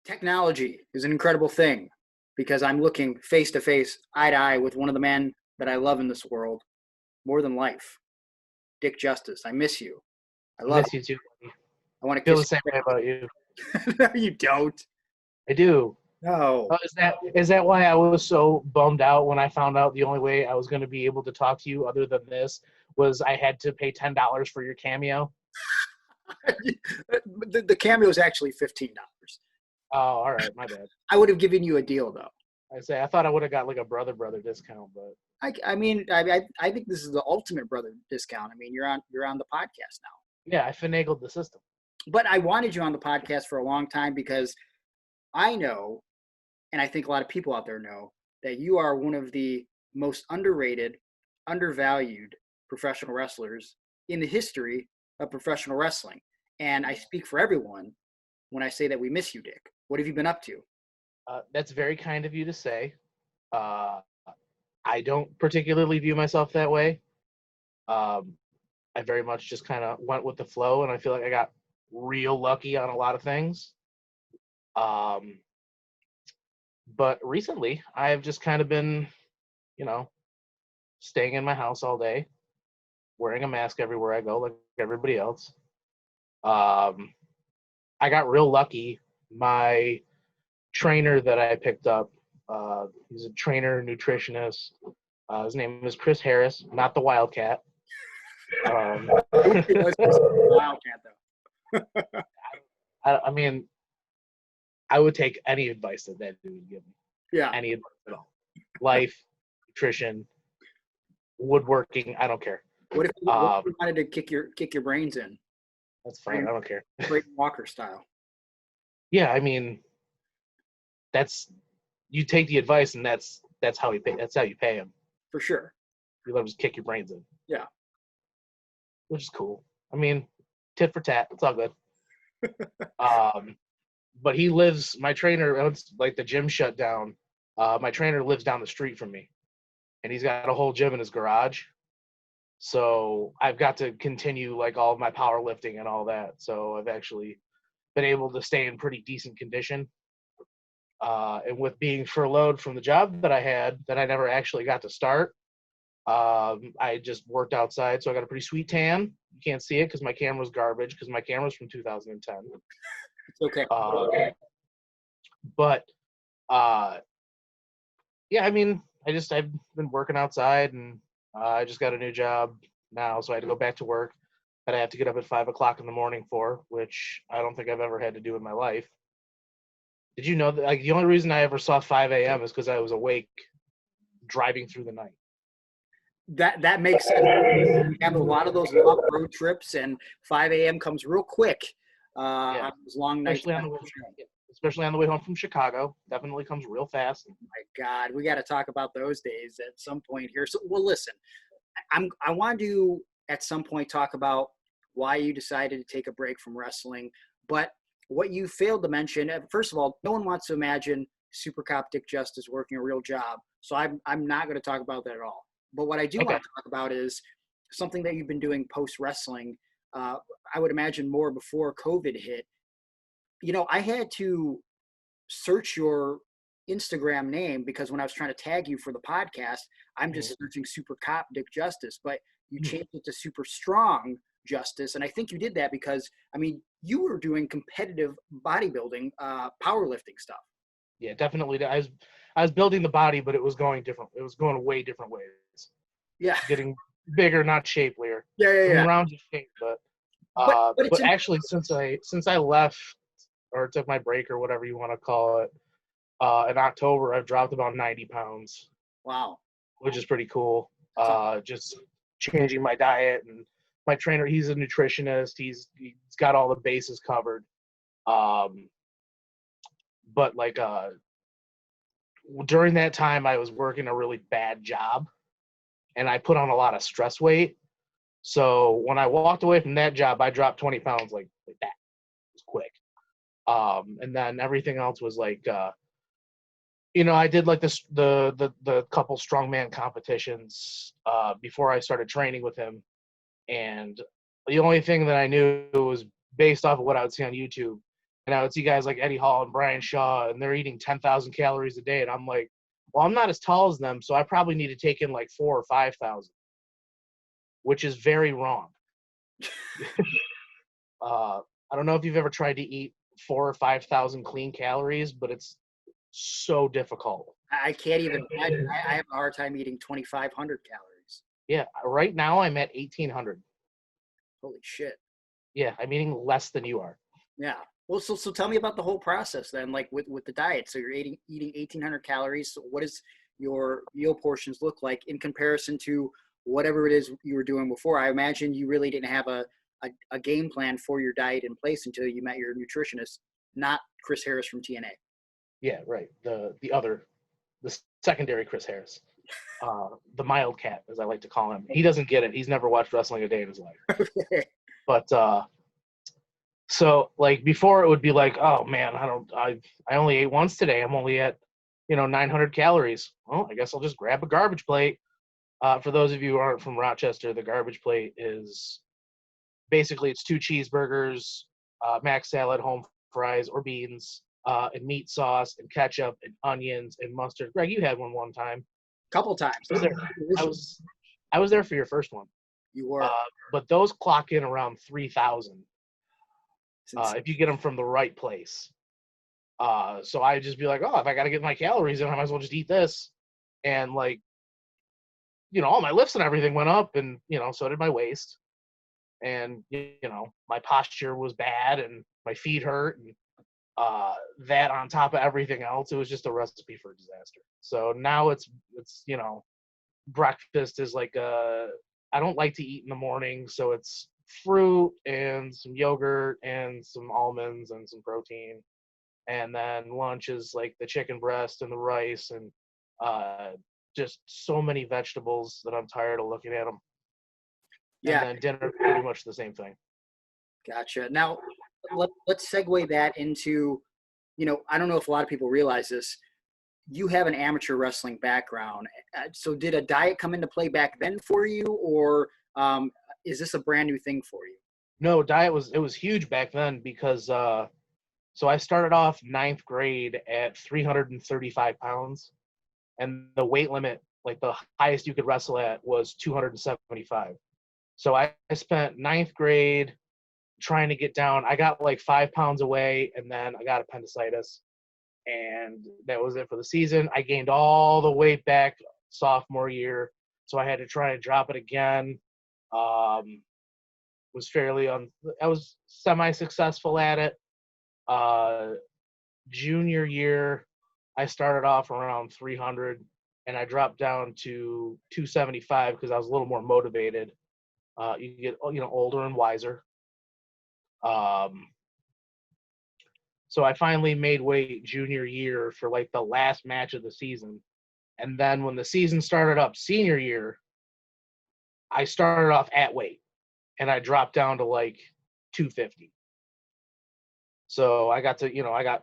Technology is an incredible thing because I'm looking face to face, eye to eye with one of the men that I love in this world more than life. Dick Justice, I miss you. I I love miss you. you too, buddy. I want to Feel the kiss same way about you. you. No, you don't. I do. No. Oh, is that why I was so bummed out when I found out the only way I was going to be able to talk to you other than this was I had to pay $10 for your cameo? The cameo is actually $15. Oh, all right, my bad. I would have given you a deal though. I thought I would have got like a brother discount, but I think this is the ultimate brother discount. I mean, you're on the podcast now. yeah, I finagled the system. But I wanted you on the podcast for a long time because I know, and I think a lot of people out there know, that you are one of the most underrated, undervalued professional wrestlers in the history of professional wrestling. And I speak for everyone when I say that we miss you, Dick. What have you been up to? That's very kind of you to say. Uh, I don't particularly view myself that way. Um, I very much just kind of went with the flow, and I feel like I got real lucky on a lot of things. But recently, I've just kind of been, you know, staying in my house all day, wearing a mask everywhere I go, like everybody else. I got real lucky. My trainer that I picked up, he's a trainer, nutritionist. His name is Chris Harris, not the Wildcat. Wildcat, though. I mean, I would take any advice that dude would give me. Yeah. Any advice at all. Life, nutrition, woodworking, I don't care. What if you wanted to kick your brains in? That's fine. I don't care. Brayden Walker style. Yeah, I mean, you take the advice, and that's how you pay. That's how you pay him. For sure. You let him just kick your brains in. Yeah. Which is cool. I mean, tit for tat. It's all good. But he lives. My trainer, it's like the gym shut down. My trainer lives down the street from me, and he's got a whole gym in his garage. So I've got to continue like all of my powerlifting and all that. So I've actually been able to stay in pretty decent condition. And with being furloughed from the job that I had that I never actually got to start, I just worked outside. So I got a pretty sweet tan. You can't see it because my camera's garbage because my camera's from 2010. It's okay. But yeah, I mean, I've been working outside, and I just got a new job now, so I had to go back to work that I have to get up at 5:00 in the morning for, which I don't think I've ever had to do in my life. Did you know that like the only reason I ever saw 5 a.m. is because I was awake driving through the night? That makes sense. We have a lot of those long road trips, and 5 a.m. comes real quick. On those long nights. Especially on the way home from Chicago. Definitely comes real fast. Oh my God, we got to talk about those days at some point here. So, well, listen, I want to at some point talk about why you decided to take a break from wrestling, but what you failed to mention, first of all, no one wants to imagine Super Cop Dick Justice working a real job, so I'm not going to talk about that at all. But what I do want to talk about is something that you've been doing post-wrestling, I would imagine more before COVID hit. You know, I had to search your Instagram name because when I was trying to tag you for the podcast, I'm just searching Super Cop Dick Justice, but you changed it to Super Strong Justice. And I think you did that because, I mean, you were doing competitive bodybuilding, powerlifting stuff. Yeah, definitely. I was building the body, but it was going different. It was going way different ways. Yeah. Getting bigger, not shapelier. Yeah. Around your shape, but actually, since I left or took my break or whatever you want to call it, in October, I've dropped about 90 pounds. Wow. Which is pretty cool. Just changing my diet, and my trainer, he's a nutritionist. He's got all the bases covered. But like during that time, I was working a really bad job, and I put on a lot of stress weight. So when I walked away from that job, I dropped 20 pounds like that. It was quick. And then everything else was like, I did like the couple strongman competitions before I started training with him. And the only thing that I knew was based off of what I would see on YouTube And I would see guys like Eddie Hall and Brian Shaw, and they're eating 10,000 calories a day. And I'm like, well, I'm not as tall as them, so I probably need to take in like 4,000 or 5,000, which is very wrong. I don't know if you've ever tried to eat 4,000 or 5,000 clean calories, but it's so difficult. I can't even imagine. I have a hard time eating 2,500 calories. Yeah, right now I'm at 1,800. Holy shit. Yeah, I'm eating less than you are. Yeah. Well, so tell me about the whole process then, like with the diet. So you're eating 1,800 calories. So what does your meal portions look like in comparison to whatever it is you were doing before? I imagine you really didn't have a game plan for your diet in place until you met your nutritionist, not Chris Harris from TNA. Yeah, right. The secondary Chris Harris, the mild cat, as I like to call him. He doesn't get it. He's never watched wrestling a day in his life. But so like before, it would be like, oh man, I only ate once today. I'm only at 900 calories. Well, I guess I'll just grab a garbage plate. For those of you who aren't from Rochester, the garbage plate is basically it's 2 cheeseburgers, mac salad, home fries or beans, and meat sauce and ketchup and onions and mustard. Greg, you had one time. Couple times. I was there for your first one. You were. But those clock in around 3,000 if you get them from the right place. So I just be like, oh, if I got to get my calories in, I might as well just eat this. And like, all my lifts and everything went up, and so did my waist. And my posture was bad, and my feet hurt, and that on top of everything else, it was just a recipe for disaster. So now it's breakfast is like I don't like to eat in the morning, so it's fruit and some yogurt and some almonds and some protein, and then lunch is like the chicken breast and the rice and just so many vegetables that I'm tired of looking at them. Yeah. And then dinner, pretty much the same thing. Gotcha. Now, let's segue that into, I don't know if a lot of people realize this. You have an amateur wrestling background. So did a diet come into play back then for you, or is this a brand new thing for you? No, diet was huge back then because so I started off 9th grade at 335 pounds, and the weight limit, like the highest you could wrestle at, was 275. So I spent 9th grade trying to get down. I got like 5 pounds away, and then I got appendicitis, and that was it for the season. I gained all the weight back sophomore year, so I had to try and drop it again. I was semi-successful at it. Junior year, I started off around 300, and I dropped down to 275 because I was a little more motivated. You get older and wiser. So I finally made weight junior year for like the last match of the season, and then when the season started up senior year, I started off at weight, and I dropped down to like 250. So I got to,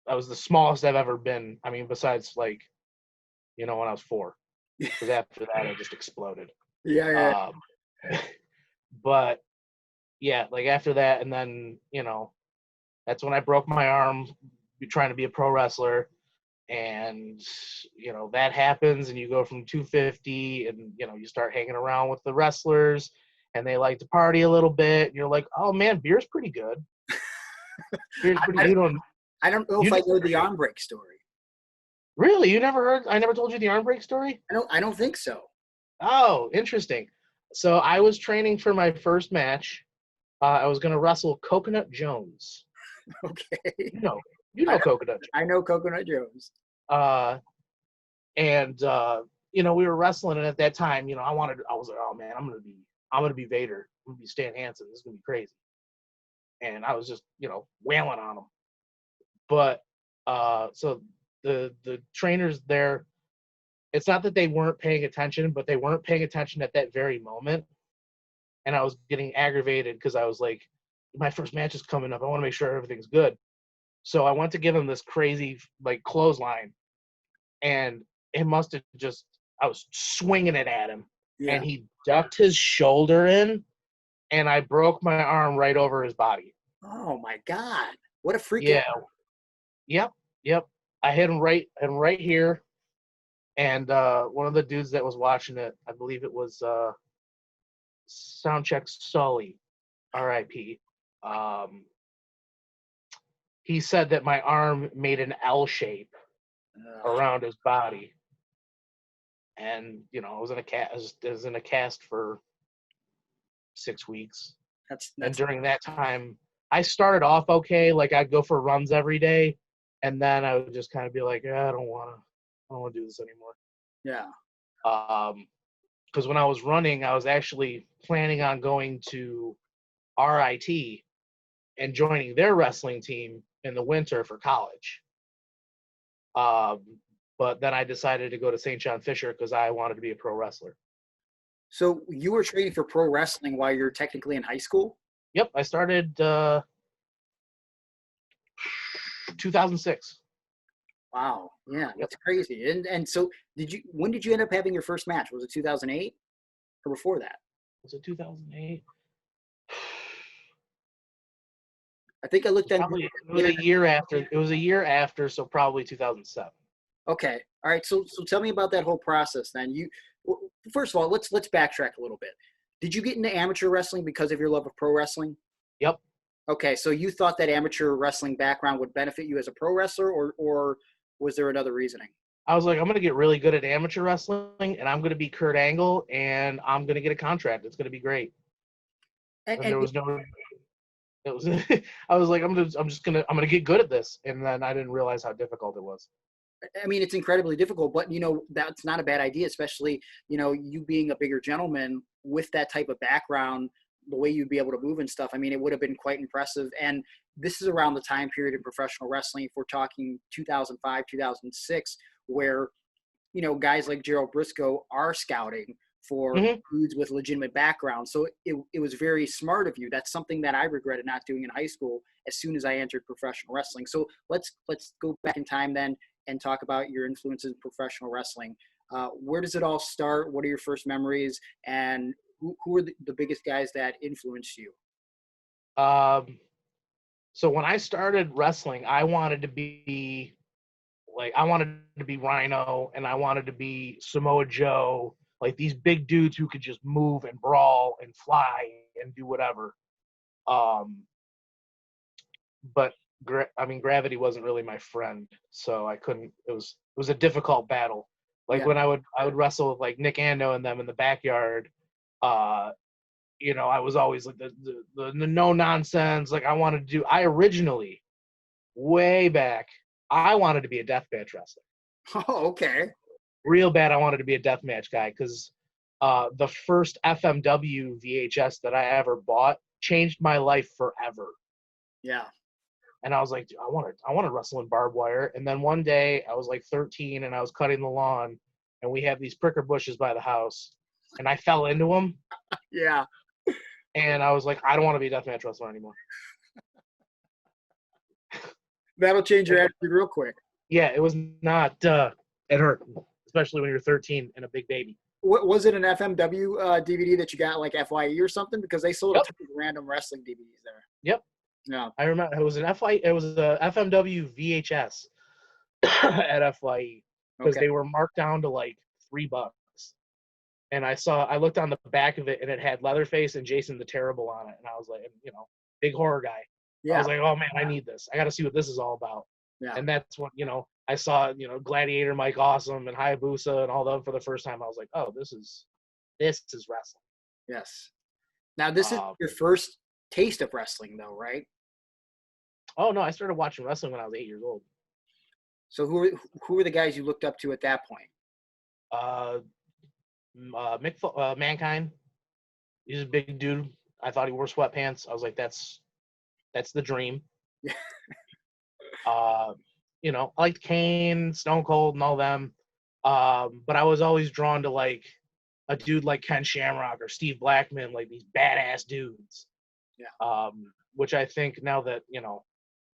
I was the smallest I've ever been. I mean, besides like, when I was 4, because after that I just exploded. Yeah. But yeah, like after that, and then, that's when I broke my arm trying to be a pro wrestler. And, that happens, and you go from 250 and, you start hanging around with the wrestlers, and they like to party a little bit. And you're like, oh man, beer's pretty good. Beer's pretty good. I don't know if I know the arm break story. Really? You never heard? I never told you the arm break story? I don't think so. Oh, interesting. So I was training for my first match. I was going to wrestle Coconut Jones. Okay. You know Coconut Jones. I know Coconut Jones. And we were wrestling, and at that time, I was like, oh man, I'm gonna be Vader. I'm gonna be Stan Hansen. This is gonna be crazy. And I was just, wailing on him. But so the trainers there, it's not that they weren't paying attention, but they weren't paying attention at that very moment. And I was getting aggravated because I was like, my first match is coming up. I want to make sure everything's good. So I went to give him this crazy like clothesline, and it must have just, I was swinging it at him, and he ducked his shoulder in, and I broke my arm right over his body. Oh my God. What a freaking. Yeah. Yep. I hit him right here. And one of the dudes that was watching it, I believe it was Soundcheck Sully, R.I.P. He said that my arm made an L shape around his body, and I was in a cast for 6 weeks. And during that time, I started off okay. Like I'd go for runs every day, and then I would just kind of be like, I don't want to do this anymore. Yeah. Because when I was running, I was actually planning on going to RIT and joining their wrestling team in the winter for college. But then I decided to go to St. John Fisher because I wanted to be a pro wrestler. So you were training for pro wrestling while you're technically in high school? Yep, I started 2006. Wow. Yeah, that's crazy. And so when did you end up having your first match? Was it 2008 or before that? Was it 2008? I think I looked at it was a year after. It was a year after, so probably 2007. Okay. All right. So tell me about that whole process then. First of all, let's backtrack a little bit. Did you get into amateur wrestling because of your love of pro wrestling? Yep. Okay. So you thought that amateur wrestling background would benefit you as a pro wrestler, or was there another reasoning? I was like, I'm going to get really good at amateur wrestling, and I'm going to be Kurt Angle, and I'm going to get a contract. It's going to be great. And there was no. It was. I was like, I'm gonna get good at this, and then I didn't realize how difficult it was. I mean, it's incredibly difficult, but that's not a bad idea, especially you being a bigger gentleman with that type of background, the way you'd be able to move and stuff. I mean, it would have been quite impressive. And this is around the time period in professional wrestling, if we're talking 2005, 2006, where guys like Gerald Briscoe are scouting for dudes with legitimate backgrounds. So it was very smart of you. That's something that I regretted not doing in high school as soon as I entered professional wrestling. So let's go back in time then and talk about your influences in professional wrestling. Where does it all start? What are your first memories? And who are the biggest guys that influenced you? So when I started wrestling, I wanted to be Rhino, and I wanted to be Samoa Joe, like these big dudes who could just move and brawl and fly and do whatever. But gravity wasn't really my friend, so I couldn't. It was a difficult battle. Like when I would wrestle with like Nick Ando and them in the backyard, I was always like the no nonsense. Like I originally, way back, I wanted to be a deathmatch wrestler. Oh, okay. Real bad. I wanted to be a deathmatch guy because the first FMW VHS that I ever bought changed my life forever. Yeah. And I was like, I want to wrestle in barbed wire. And then one day I was like 13 and I was cutting the lawn, and we have these pricker bushes by the house, and I fell into them. Yeah. And I was like, I don't want to be a deathmatch wrestler anymore. That'll change your attitude real quick. Yeah, it was not. It hurt, especially when you're 13 and a big baby. What was it, an FMW DVD that you got like FYE or something? Because they sold a ton of random wrestling DVDs there. Yep. No. I remember it was a FMW VHS at FYE because they were marked down to like $3. And I looked on the back of it, and it had Leatherface and Jason the Terrible on it, and I was like, big horror guy. Yeah. I was like, oh man, I need this. I got to see what this is all about. Yeah. And that's when I saw Gladiator Mike Awesome and Hayabusa and all them for the first time. I was like, oh, this is wrestling. Yes. Now this is your first taste of wrestling, though, right? Oh no, I started watching wrestling when I was 8 years old. So who were the guys you looked up to at that point? Mankind. He's a big dude. I thought he wore sweatpants. I was like, that's the dream. I liked Kane, Stone Cold, and all them. But I was always drawn to like a dude like Ken Shamrock or Steve Blackman, like these badass dudes. Yeah. Which I think now that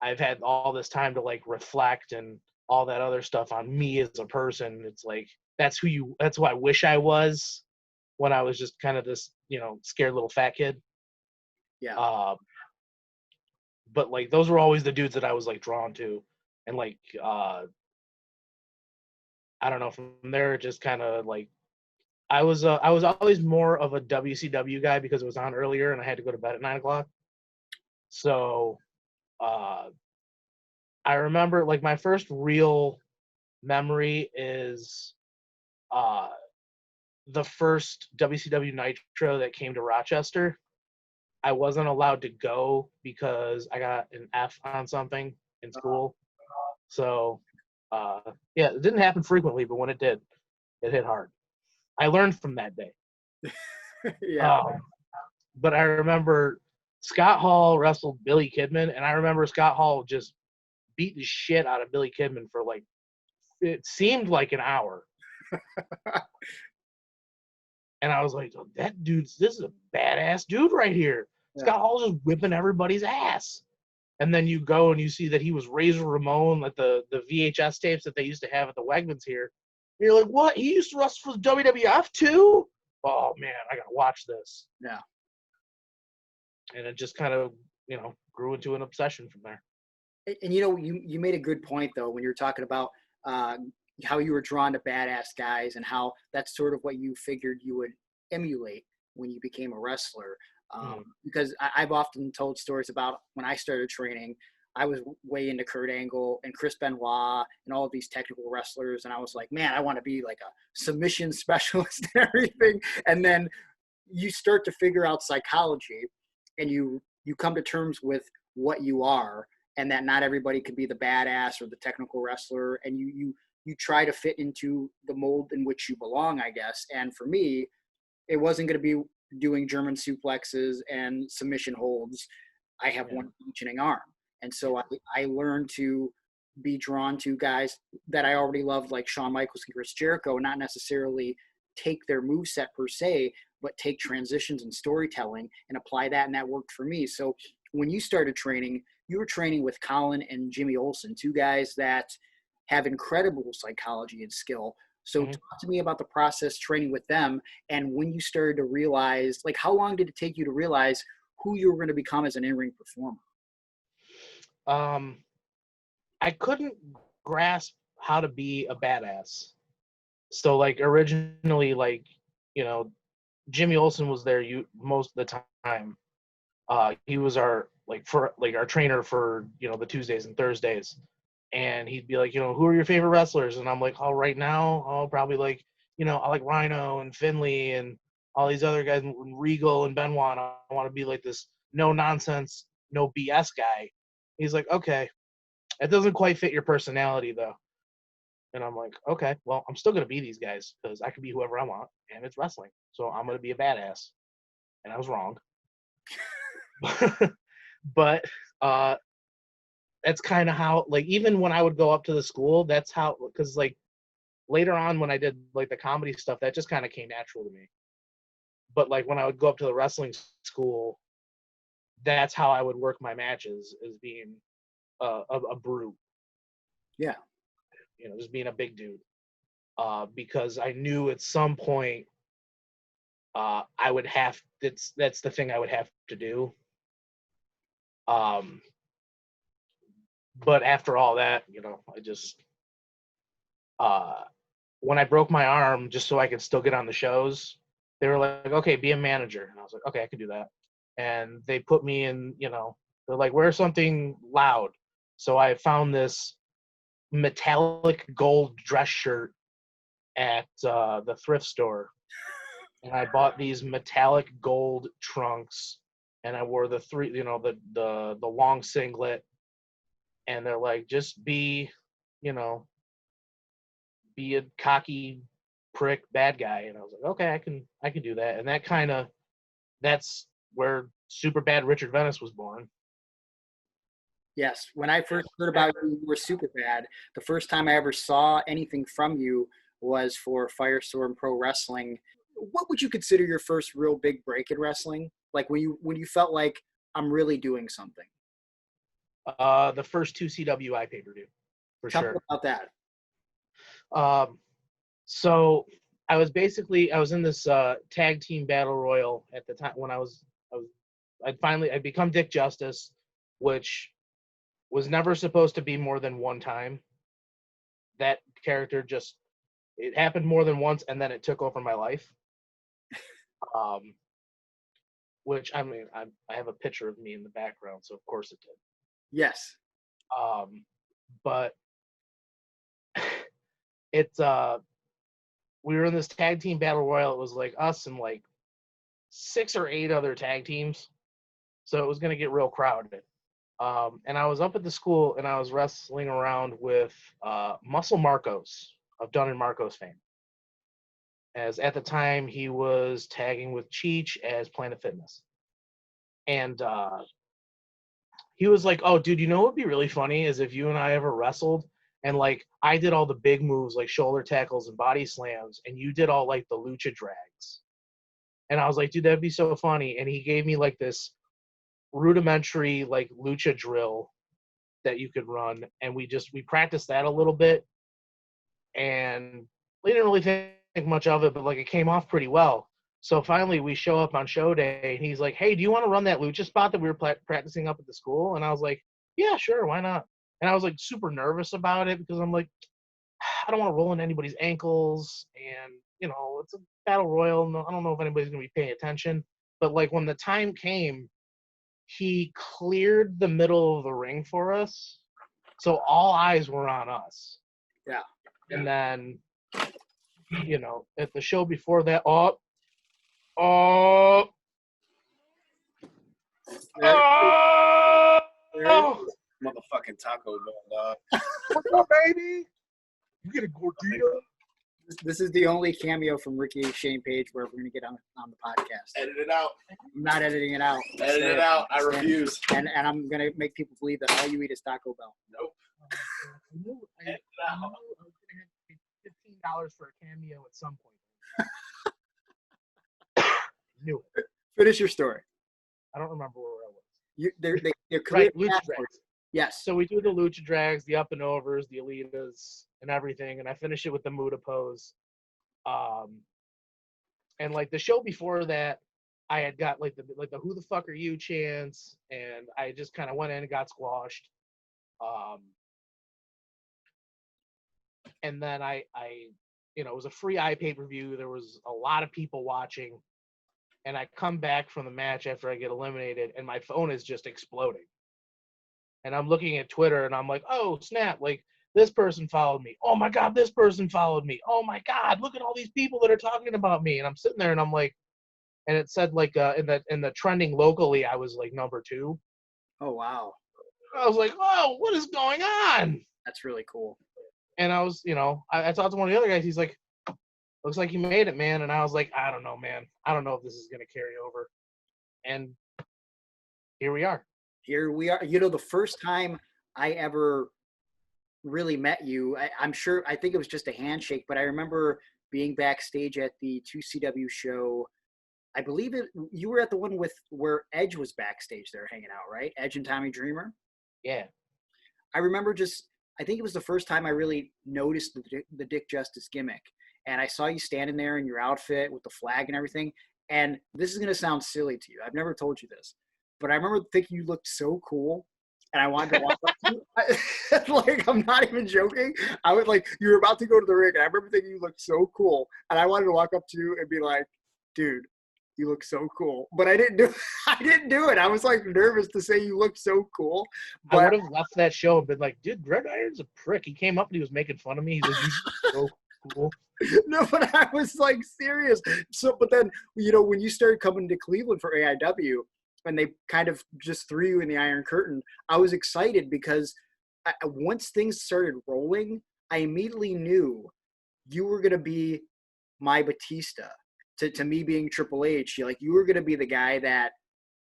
I've had all this time to like reflect and all that other stuff on me as a person, it's like that's who I wish I was when I was just kind of this scared little fat kid. Yeah. but like those were always the dudes that I was like drawn to, and like I don't know, from there it just kind of like I was always more of a WCW guy because it was on earlier and I had to go to bed at 9 o'clock. So uh, I remember like my first real memory is uh, the first WCW Nitro that came to Rochester. I wasn't allowed to go because I got an F on something in school. So yeah, it didn't happen frequently, but when it did, it hit hard. I learned from that day. Yeah. But I remember Scott Hall wrestled Billy Kidman, and I remember Scott Hall just beat the shit out of Billy Kidman for like, it seemed like an hour. And I was like, oh, this is a badass dude right here. Yeah. Scott Hall's just whipping everybody's ass. And then you go and you see that he was Razor Ramon, like the VHS tapes that they used to have at the Wegmans here. And you're like, what? He used to wrestle for the WWF too? Oh, man, I got to watch this. Yeah. And it just kind of, grew into an obsession from there. And you made a good point though when you're talking about how you were drawn to badass guys and how that's sort of what you figured you would emulate when you became a wrestler. Because I've often told stories about when I started training, I was way into Kurt Angle and Chris Benoit and all of these technical wrestlers, and I was like, man, I want to be like a submission specialist and everything. And then you start to figure out psychology, and you come to terms with what you are, and that not everybody can be the badass or the technical wrestler, and you try to fit into the mold in which you belong, I guess. And for me, it wasn't going to be doing German suplexes and submission holds. I have one functioning arm, and so I learned to be drawn to guys that I already loved, like Shawn Michaels and Chris Jericho, and not necessarily take their moveset per se, but take transitions and storytelling and apply that, and that worked for me. So when you started training, you were training with Colin and Jimmy Olsen, two guys that have incredible psychology and skill. So talk to me about the process training with them, and when you started to realize, like, how long did it take you to realize who you were going to become as an in-ring performer? I couldn't grasp how to be a badass. So like originally, like, Jimmy Olsen was there most of the time. He was our our trainer for the Tuesdays and Thursdays, and he'd be like, who are your favorite wrestlers? And I'm like, oh, right now, probably like, I like Rhino and Finley and all these other guys, and Regal and Benoit. I want to be like this no nonsense, no BS guy. He's like, okay, it doesn't quite fit your personality though. And I'm like, okay, well, I'm still gonna be these guys because I can be whoever I want, and it's wrestling, so I'm gonna be a badass. And I was wrong. But that's kind of how, like, even when I would go up to the school, that's how, because like later on when I did like the comedy stuff, that just kind of came natural to me. But like when I would go up to the wrestling school, that's how I would work my matches, as being a brute. Yeah. Just being a big dude. Because I knew at some point I would have, that's the thing I would have to do. But after all that, I just, when I broke my arm, just so I could still get on the shows, they were like, okay, be a manager. And I was like, okay, I can do that. And they put me in, they're like, wear something loud. So I found this metallic gold dress shirt at the thrift store. And I bought these metallic gold trunks, and I wore the the long singlet. And they're like, just be a cocky prick bad guy. And I was like, okay, I can do that. And that's where Super Bad Richard Venice was born. Yes. When I first heard about you were Super Bad, the first time I ever saw anything from you was for Firestorm Pro Wrestling. What would you consider your first real big break in wrestling? Like when you felt like, I'm really doing something? The first 2 CWI pay-per-view, for Tell sure. me about that. So I was in this tag team battle royal at the time when I'd become Dick Justice. which was never supposed to be more than one time. That character just, it happened more than once, and then it took over my life. Which, I mean, I have a picture of me in the background, so of course it did. Yes. But it's we were in this tag team battle royal. It was like us and like 6 or 8 other tag teams, so it was going to get real crowded. And I was up at the school, and I was wrestling around with Muscle Marcos of Dunn and Marcos fame. As at the time, he was tagging with Cheech as Planet Fitness. And he was like, oh, dude, you know what would be really funny is if you and I ever wrestled, and like I did all the big moves like shoulder tackles and body slams, and you did all like the lucha drags. And I was like, dude, that'd be so funny. And he gave me like this rudimentary like lucha drill that you could run, and we practiced that a little bit, and we didn't really think much of it, but like it came off pretty well. So finally we show up on show day, and he's like, hey, do you want to run that lucha spot that we were practicing up at the school? And I was like, yeah, sure, why not? And I was like super nervous about it because I'm like, I don't want to roll in anybody's ankles, and you know, it's a battle royal. No, I don't know if anybody's gonna be paying attention. But like when the time came, he cleared the middle of the ring for us, so all eyes were on us. Yeah. And then, you know, at the show before that, motherfucking Taco Bell, dog. What's up, baby? You get a gordita? This is the only cameo from Ricky Shane Page where we're going to get on the podcast. Edit it out. I'm not editing it out. Edit it out. I refuse. And I'm going to make people believe that all you eat is Taco Bell. Nope. I was going to have $15 for a cameo at some point. Knew it. Finish your story. I don't remember where I was. They're Right, lucha drags. Yes. So we do the lucha drags, the up and overs, the elitas, and everything, and I finish it with the Muda pose. And like the show before that, I had got like the who the fuck are you chants, and I just kind of went in and got squashed. And then I you know, it was a free pay-per-view. There was a lot of people watching, and I come back from the match after I get eliminated, and my phone is just exploding. And I'm looking at Twitter, and I'm like, oh, snap, like, this person followed me. Oh, my God, this person followed me. Oh, my God, look at all these people that are talking about me. And I'm sitting there, and I'm like, and it said, like, in the trending locally, I was, like, number 2. Oh, wow. I was like, oh, what is going on? That's really cool. And I was, you know, I talked to one of the other guys. He's like, looks like you made it, man. And I was like, I don't know, man. I don't know if this is going to carry over. And here we are. Here we are. You know, the first time I ever really met you, I'm sure, I think it was just a handshake, but I remember being backstage at the 2CW show. I believe you were at the one where Edge was backstage there hanging out, right? Edge and Tommy Dreamer? Yeah. I remember I think it was the first time I really noticed the Dick Justice gimmick. And I saw you standing there in your outfit with the flag and everything. And this is going to sound silly to you. I've never told you this. But I remember thinking you looked so cool. And I wanted to walk up to you. Like, I'm not even joking. I was like, you were about to go to the ring. And I remember thinking you looked so cool. And I wanted to walk up to you and be like, dude, you look so cool. But I didn't do it. I was like nervous to say you looked so cool. But I would have left that show and been like, dude, Greg Iron's a prick. He came up and he was making fun of me. He's like, you're so cool. No, but I was like serious. So, but then, you know, when you started coming to Cleveland for AIW and they kind of just threw you in the Iron Curtain, I was excited because once things started rolling, I immediately knew you were going to be my Batista. To me being Triple H, you were going to be the guy that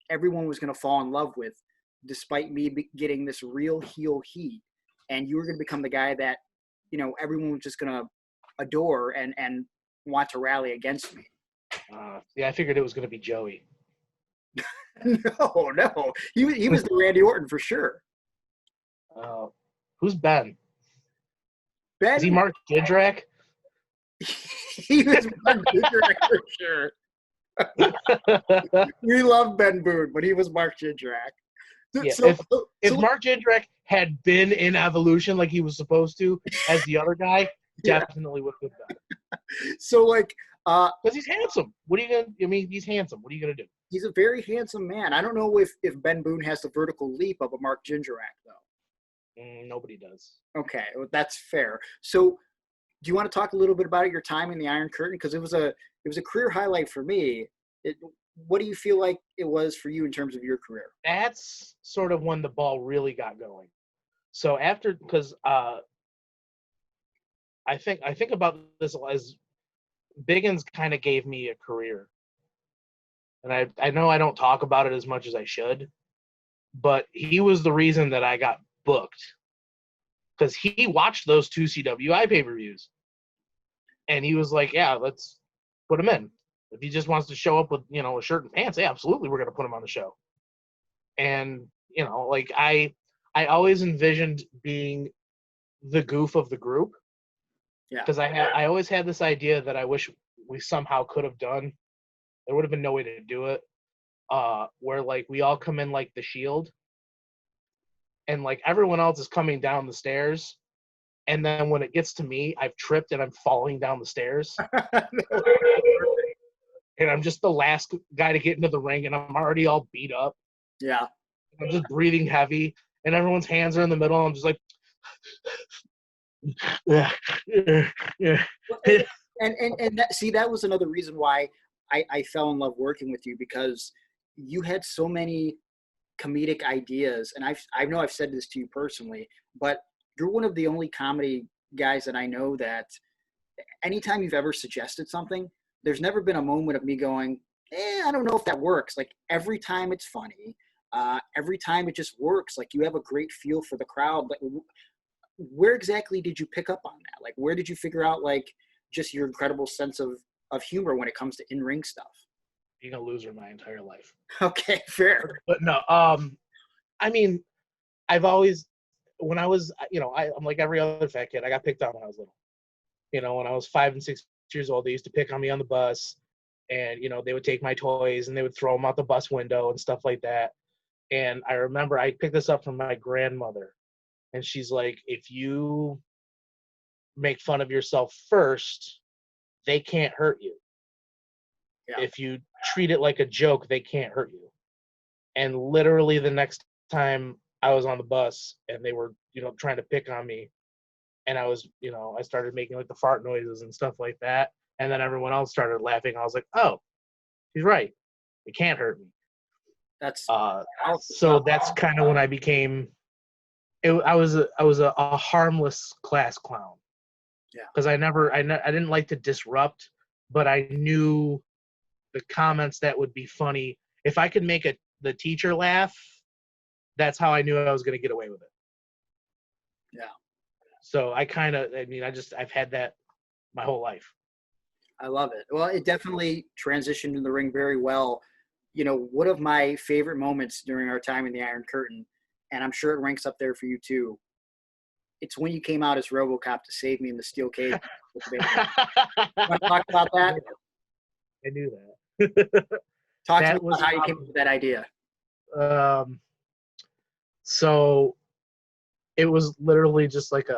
everyone was going to fall in love with, despite me getting this real heel heat. And you were going to become the guy that, you know, everyone was just going to adore and want to rally against me. Yeah, I figured it was going to be Joey. No. He was the Randy Orton for sure. Who's Ben? Ben? Is he Mark Jindrak? He was Mark Jindrak for sure. We love Ben Boone, but he was Mark Jindrak. Yeah, So, if Mark Jindrak had been in Evolution like he was supposed to as the other guy, Yeah. definitely would have been better. so like, Because he's handsome. What are you gonna? I mean, he's handsome. What are you gonna do? he's a very handsome man. I don't know if Ben Boone has the vertical leap of a Mark Jindrak though. Nobody does. Okay, well, that's fair. So, do you want to talk a little bit about your time in the Iron Curtain? Because it was a career highlight for me. What do you feel like it was for you in terms of your career? That's sort of when the ball really got going. So after, because I think about this as Biggins kind of gave me a career, and I know I don't talk about it as much as I should, but he was the reason that I got booked because he watched those 2 CWI pay-per-views, and he was like, "Yeah, let's put him in. If he just wants to show up with a shirt and pants, yeah, absolutely, we're gonna put him on the show." And like I always envisioned being the goof of the group. Yeah. Because I always had this idea that I wish we somehow could have done. There would have been no way to do it. Where like we all come in like the Shield, and like everyone else is coming down the stairs, and then when it gets to me, I've tripped and I'm falling down the stairs, and I'm just the last guy to get into the ring, and I'm already all beat up. Yeah. I'm just breathing heavy, and everyone's hands are in the middle. I'm just like, yeah. And that was another reason why I fell in love working with you, because you had so many comedic ideas. And I know I've said this to you personally, but you're one of the only comedy guys that I know that anytime you've ever suggested something, there's never been a moment of me going, I don't know if that works. Like every time it's funny, every time it just works. Like you have a great feel for the crowd. Like where exactly did you pick up on that? Like where did you figure out like just your incredible sense of humor when it comes to in-ring stuff? Being a loser my entire life. Okay, fair. But no, I mean, I've always, when I was, I'm like every other fat kid. I got picked on when I was little. When I was 5 and 6 years old, they used to pick on me on the bus, and they would take my toys and they would throw them out the bus window and stuff like that. And I remember I picked this up from my grandmother, and she's like, if you make fun of yourself first, they can't hurt you. Yeah. If you treat it like a joke, they can't hurt you. And literally the next time I was on the bus and they were, trying to pick on me, and I was, I started making like the fart noises and stuff like that. And then everyone else started laughing. I was like, oh, he's right. It can't hurt me. That's so that's kind of when I became, I was a harmless class clown. Yeah. Because I didn't like to disrupt, but I knew the comments that would be funny. If I could make the teacher laugh, that's how I knew I was going to get away with it. Yeah. So I've had that my whole life. I love it. Well, it definitely transitioned in the ring very well. One of my favorite moments during our time in the Iron Curtain, and I'm sure it ranks up there for you too, it's when you came out as RoboCop to save me in the steel cage. Want to talk about that? I knew that. Talk to me about how you came up with that idea. So it was literally just like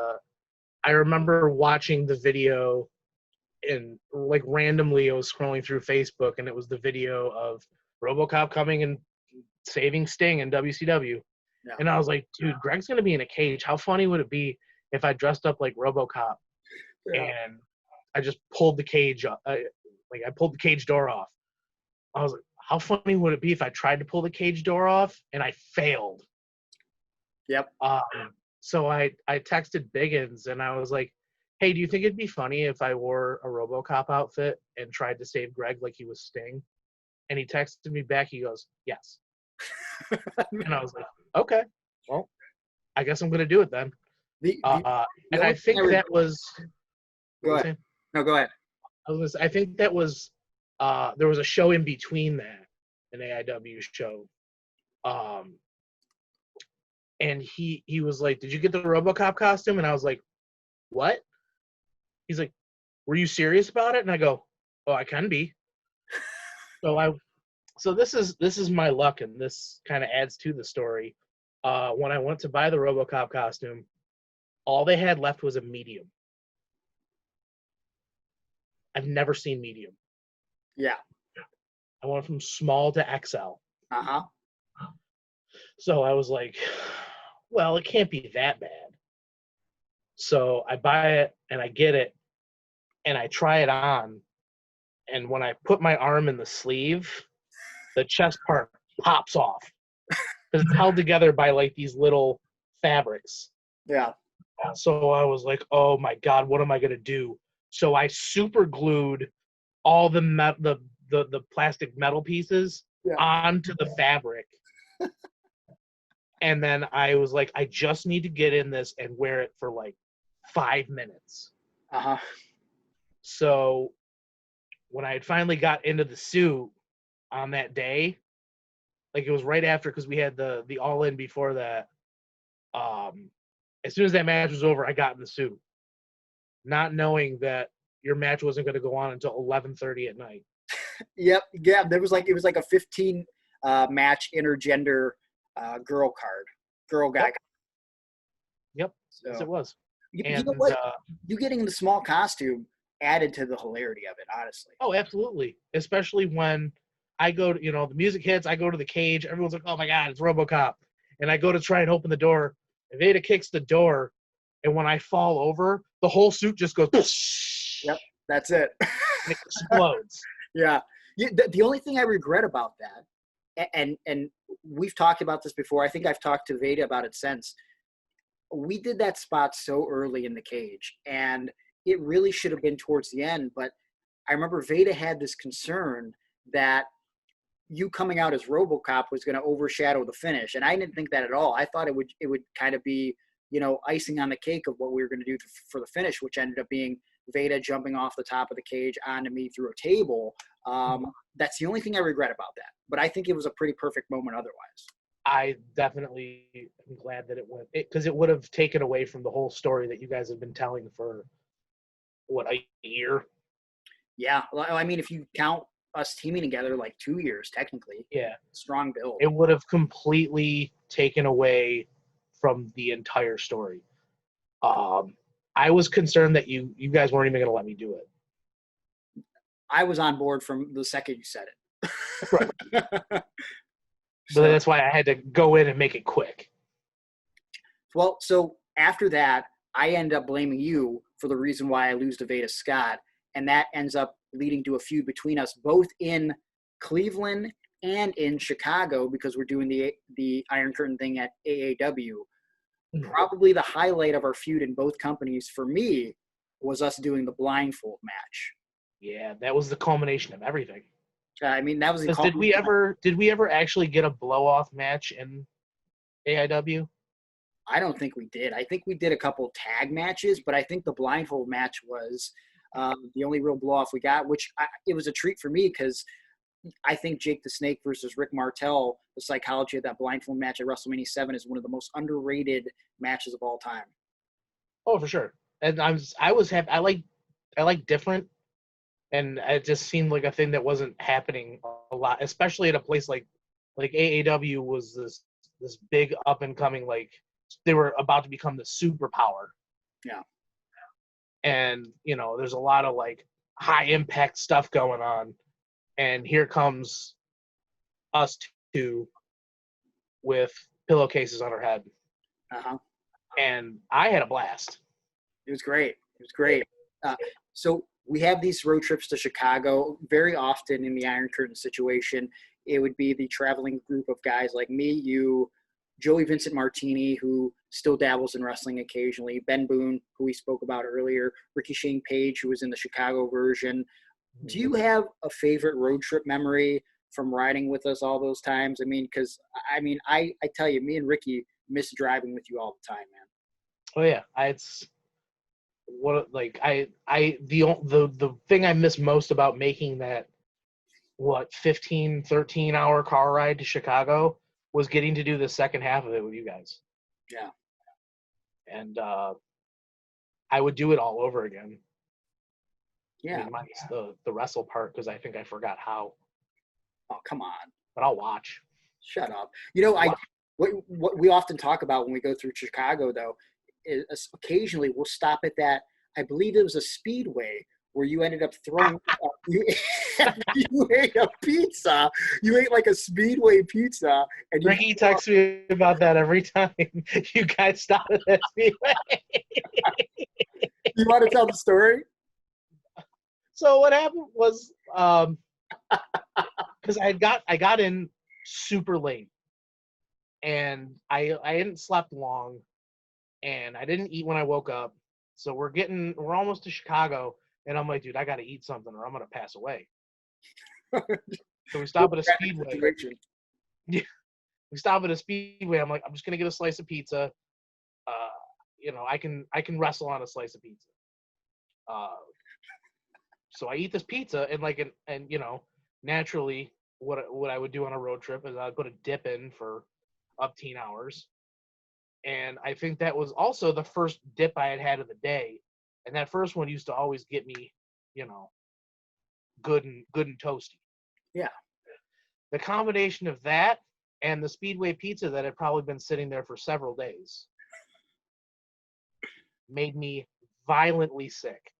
I remember watching the video, and like randomly I was scrolling through Facebook, and it was the video of RoboCop coming and saving Sting in WCW. Yeah. And I was like, dude, Greg's going to be in a cage. How funny would it be if I dressed up like RoboCop and I just pulled the cage up? I pulled the cage door off. I was like, how funny would it be if I tried to pull the cage door off and I failed? Yep. So I texted Biggins and I was like, hey, do you think it'd be funny if I wore a RoboCop outfit and tried to save Greg like he was Sting? And he texted me back. He goes, yes. And I was like, okay, well, I guess I'm going to do it then. And I think that was. Go ahead. No, go ahead. I think that was. There was a show in between that, an AIW show. And he was like, did you get the RoboCop costume? And I was like, what? He's like, were you serious about it? And I go, oh, I can be. So this is my luck, and this kind of adds to the story. when I went to buy the RoboCop costume, all they had left was a medium. I've never seen medium. Yeah. I went from small to XL. Uh-huh. So I was like, well, it can't be that bad. So I buy it and I get it and I try it on. And when I put my arm in the sleeve, the chest part pops off because it's held together by like these little fabrics. Yeah. So I was like, oh my God, what am I going to do? So I super glued all the plastic metal pieces onto the fabric. And then I was like, I just need to get in this and wear it for like 5 minutes. Uh-huh. So when I had finally got into the suit on that day, like it was right after, because we had the all-in before that. As soon as that match was over, I got in the suit, not knowing that your match wasn't going to go on until 11:30 at night. Yep. Yeah. It was like a 15 match intergender girl guy. Yep. So, Yes, it was. you know what? You getting the small costume added to the hilarity of it, honestly. Oh, absolutely. Especially when I go to, the music hits, I go to the cage, everyone's like, oh my God, it's RoboCop. And I go to try and open the door, and Veda kicks the door, and when I fall over, the whole suit just goes, yep, that's it. And it explodes. Yeah. The only thing I regret about that, and we've talked about this before, I think I've talked to Veda about it since, we did that spot so early in the cage, and it really should have been towards the end, but I remember Veda had this concern that you coming out as RoboCop was going to overshadow the finish, and I didn't think that at all. I thought it would kind of be, icing on the cake of what we were going to do for the finish, which ended up being Veda jumping off the top of the cage onto me through a table. That's the only thing I regret about that, but I think it was a pretty perfect moment otherwise. I definitely am glad that it went, because it would have taken away from the whole story that you guys have been telling for, a year? Yeah. Well, I mean, if you count us teaming together, like 2 years, technically. Yeah. Strong build. It would have completely taken away from the entire story. I was concerned that you guys weren't even going to let me do it. I was on board from the second you said it. Right. So that's why I had to go in and make it quick. Well, so after that, I end up blaming you for the reason why I lose to Veda Scott, and that ends up leading to a feud between us, both in Cleveland and in Chicago, because we're doing the Iron Curtain thing at AAW. Probably the highlight of our feud in both companies for me was us doing the blindfold match. Yeah, that was the culmination of everything. I mean, that was the did we ever actually get a blow-off match in AIW? I don't think we did. I think we did a couple tag matches, but I think the blindfold match was the only real blow-off we got, it was a treat for me because I think Jake the Snake versus Rick Martel, the psychology of that blindfold match at WrestleMania 7 is one of the most underrated matches of all time. Oh, for sure. And I was happy. I like different, and it just seemed like a thing that wasn't happening a lot, especially at a place like AAW was this big up and coming, like they were about to become the superpower. Yeah. And there's a lot of like high impact stuff going on, and here comes us two with pillowcases on our head. Uh-huh. And I had a blast. It was great. So we have these road trips to Chicago. Very often in the Iron Curtain situation, it would be the traveling group of guys like me, you, Joey Vincent Martini, who still dabbles in wrestling occasionally, Ben Boone, who we spoke about earlier, Ricky Shane Page, who was in the Chicago version. Do you have a favorite road trip memory from riding with us all those times? I tell you, me and Ricky miss driving with you all the time, man. Oh yeah, the thing I miss most about making that 13 hour car ride to Chicago was getting to do the second half of it with you guys. Yeah. And I would do it all over again. Yeah. Minus the wrestle part, because I think I forgot how. Oh, come on. But I'll watch. Shut up. what we often talk about when we go through Chicago, though, is occasionally we'll stop at that. I believe it was a Speedway where you ended up throwing you, you ate a pizza. You ate like a Speedway pizza, and Ricky texts me about that every time you guys stop at that Speedway. You want to tell the story? So what happened was, because I got in super late, and I hadn't slept long, and I didn't eat when I woke up. So we're almost to Chicago, and I'm like, dude, I got to eat something or I'm gonna pass away. So we stop at a Speedway. Yeah, we stop at a Speedway. I'm like, I'm just gonna get a slice of pizza. I can wrestle on a slice of pizza. So I eat this pizza, and naturally, what I would do on a road trip is I'd put a dip in for up 10 hours. And I think that was also the first dip I had of the day. And that first one used to always get me, good and toasty. Yeah. The combination of that and the Speedway pizza that had probably been sitting there for several days made me violently sick.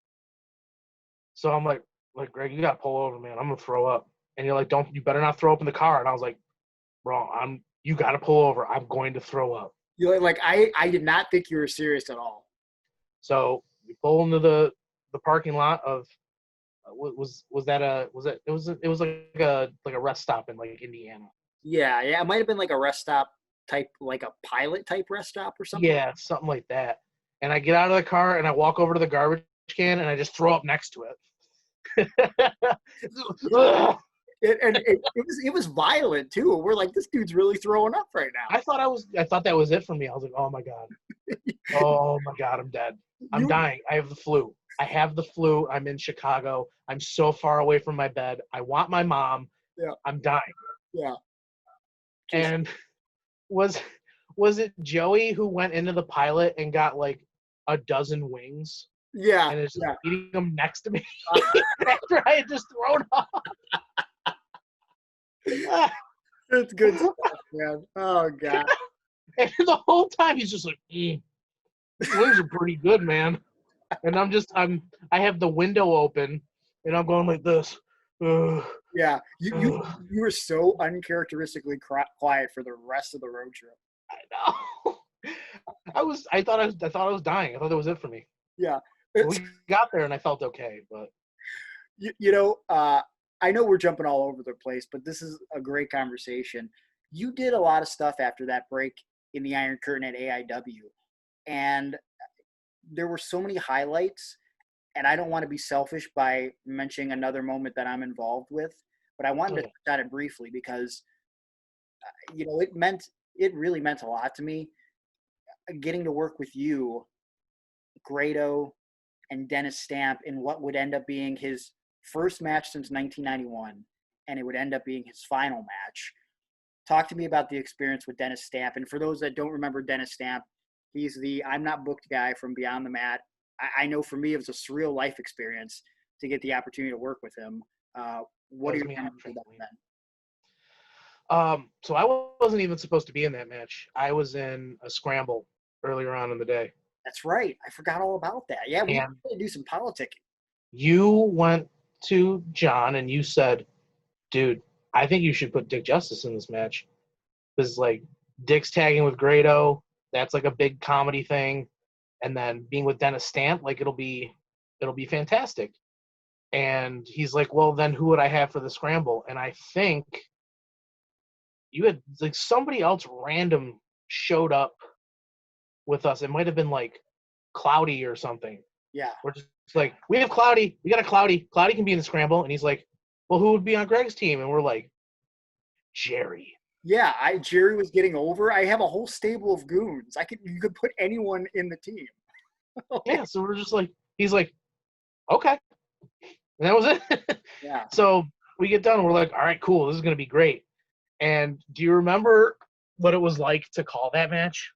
So I'm like, Greg, you gotta pull over, man. I'm gonna throw up. And you're like, you better not throw up in the car. And I was like, bro, you gotta pull over. I'm going to throw up. You're like, I did not think you were serious at all. So we pull into the parking lot of it was like a rest stop in like Indiana. Yeah, it might have been like a rest stop type, like a pilot type rest stop or something. Yeah, something like that. And I get out of the car and I walk over to the garbage can and I just throw up next to it. It was violent too. We're like, this dude's really throwing up right now. I thought that was it for me. I was like, oh my god, I'm dead. I'm dying. I have the flu. I'm in Chicago. I'm so far away from my bed. I want my mom. Yeah. I'm dying. Yeah. And was it Joey who went into the pilot and got like a dozen wings? Yeah. And is just eating them next to me after I had just thrown up. It's good stuff, man. Oh god. And the whole time he's just like, wings are pretty good, man. And I have the window open and I'm going like this. Yeah. You were so uncharacteristically quiet for the rest of the road trip. I know. I thought I was dying. I thought that was it for me. Yeah. We got there and I felt okay, but I know we're jumping all over the place, but this is a great conversation. You did a lot of stuff after that break in the Iron Curtain at AIW, and there were so many highlights, and I don't want to be selfish by mentioning another moment that I'm involved with, but I wanted to touch on it briefly because, it really meant a lot to me getting to work with you, Grado, and Dennis Stamp in what would end up being his first match since 1991, and it would end up being his final match. Talk to me about the experience with Dennis Stamp. And for those that don't remember Dennis Stamp, he's the I'm Not Booked guy from Beyond the Mat. I know for me it was a surreal life experience to get the opportunity to work with him. What are your memories about that? So I wasn't even supposed to be in that match. I was in a scramble earlier on in the day. That's right. I forgot all about that. Yeah, we had to do some politicking. You went to John and you said, dude, I think you should put Dick Justice in this match. Because, like, Dick's tagging with Grado. That's, like, a big comedy thing. And then being with Dennis Stamp, like, it'll be fantastic. And he's like, well, then who would I have for the scramble? And I think you had, like, somebody else random showed up with us. It might have been, like, Cloudy or something. Yeah. We're just like, we have Cloudy. We got a Cloudy. Cloudy can be in the scramble. And he's like, well, who would be on Greg's team? And we're like, Jerry. Yeah, Jerry was getting over. I have a whole stable of goons. You could put anyone in the team. Yeah, so we're just like, he's like, okay. And that was it. Yeah. So we get done and we're like, all right, cool. This is going to be great. And do you remember what it was like to call that match?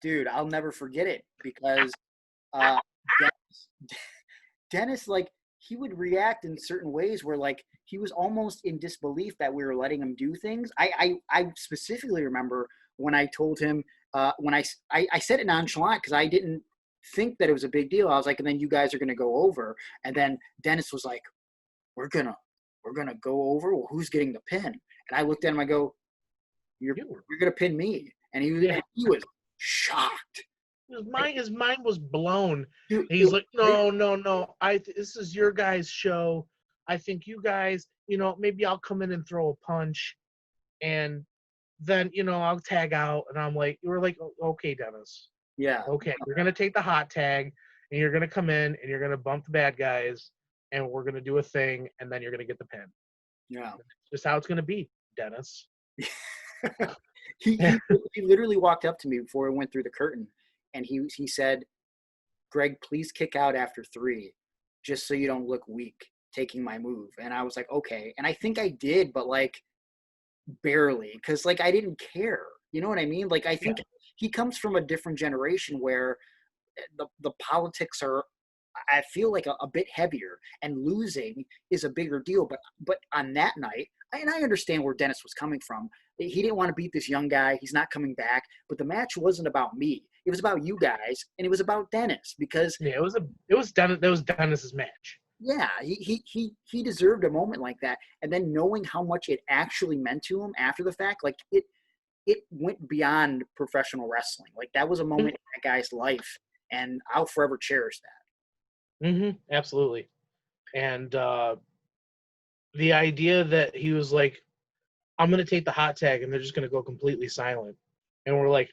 Dude, I'll never forget it because Dennis, like, he would react in certain ways where, like, he was almost in disbelief that we were letting him do things. I specifically remember when I told him, when I said it nonchalant because I didn't think that it was a big deal. I was like, and then you guys are going to go over. And then Dennis was like, we're going to go over? Well, who's getting the pin? And I looked at him, I go, you're going to pin me. And he was shocked. His mind was blown. Dude, He's like, no. This is your guys' show. I think you guys, maybe I'll come in and throw a punch, and then I'll tag out. And I'm like, you were like, okay, Dennis. Yeah. Okay, you're gonna take the hot tag, and you're gonna come in, and you're gonna bump the bad guys, and we're gonna do a thing, and then you're gonna get the pin. Yeah. That's just how it's gonna be, Dennis. he literally walked up to me before I went through the curtain, and he said, Greg, please kick out after 3, just so you don't look weak taking my move. And I was like, okay. And I think I did, but like barely, because like I didn't care. You know what I mean? Like I think he comes from a different generation where the politics are, I feel like a bit heavier, and losing is a bigger deal. But on that night, and I understand where Dennis was coming from. He didn't want to beat this young guy. He's not coming back. But the match wasn't about me. It was about you guys, and it was about Dennis because it was Dennis's match. Yeah, he deserved a moment like that. And then knowing how much it actually meant to him after the fact, like it went beyond professional wrestling. Like that was a moment in that guy's life, and I'll forever cherish that. Absolutely. And the idea that he was like, I'm going to take the hot tag, and they're just going to go completely silent. And we're like,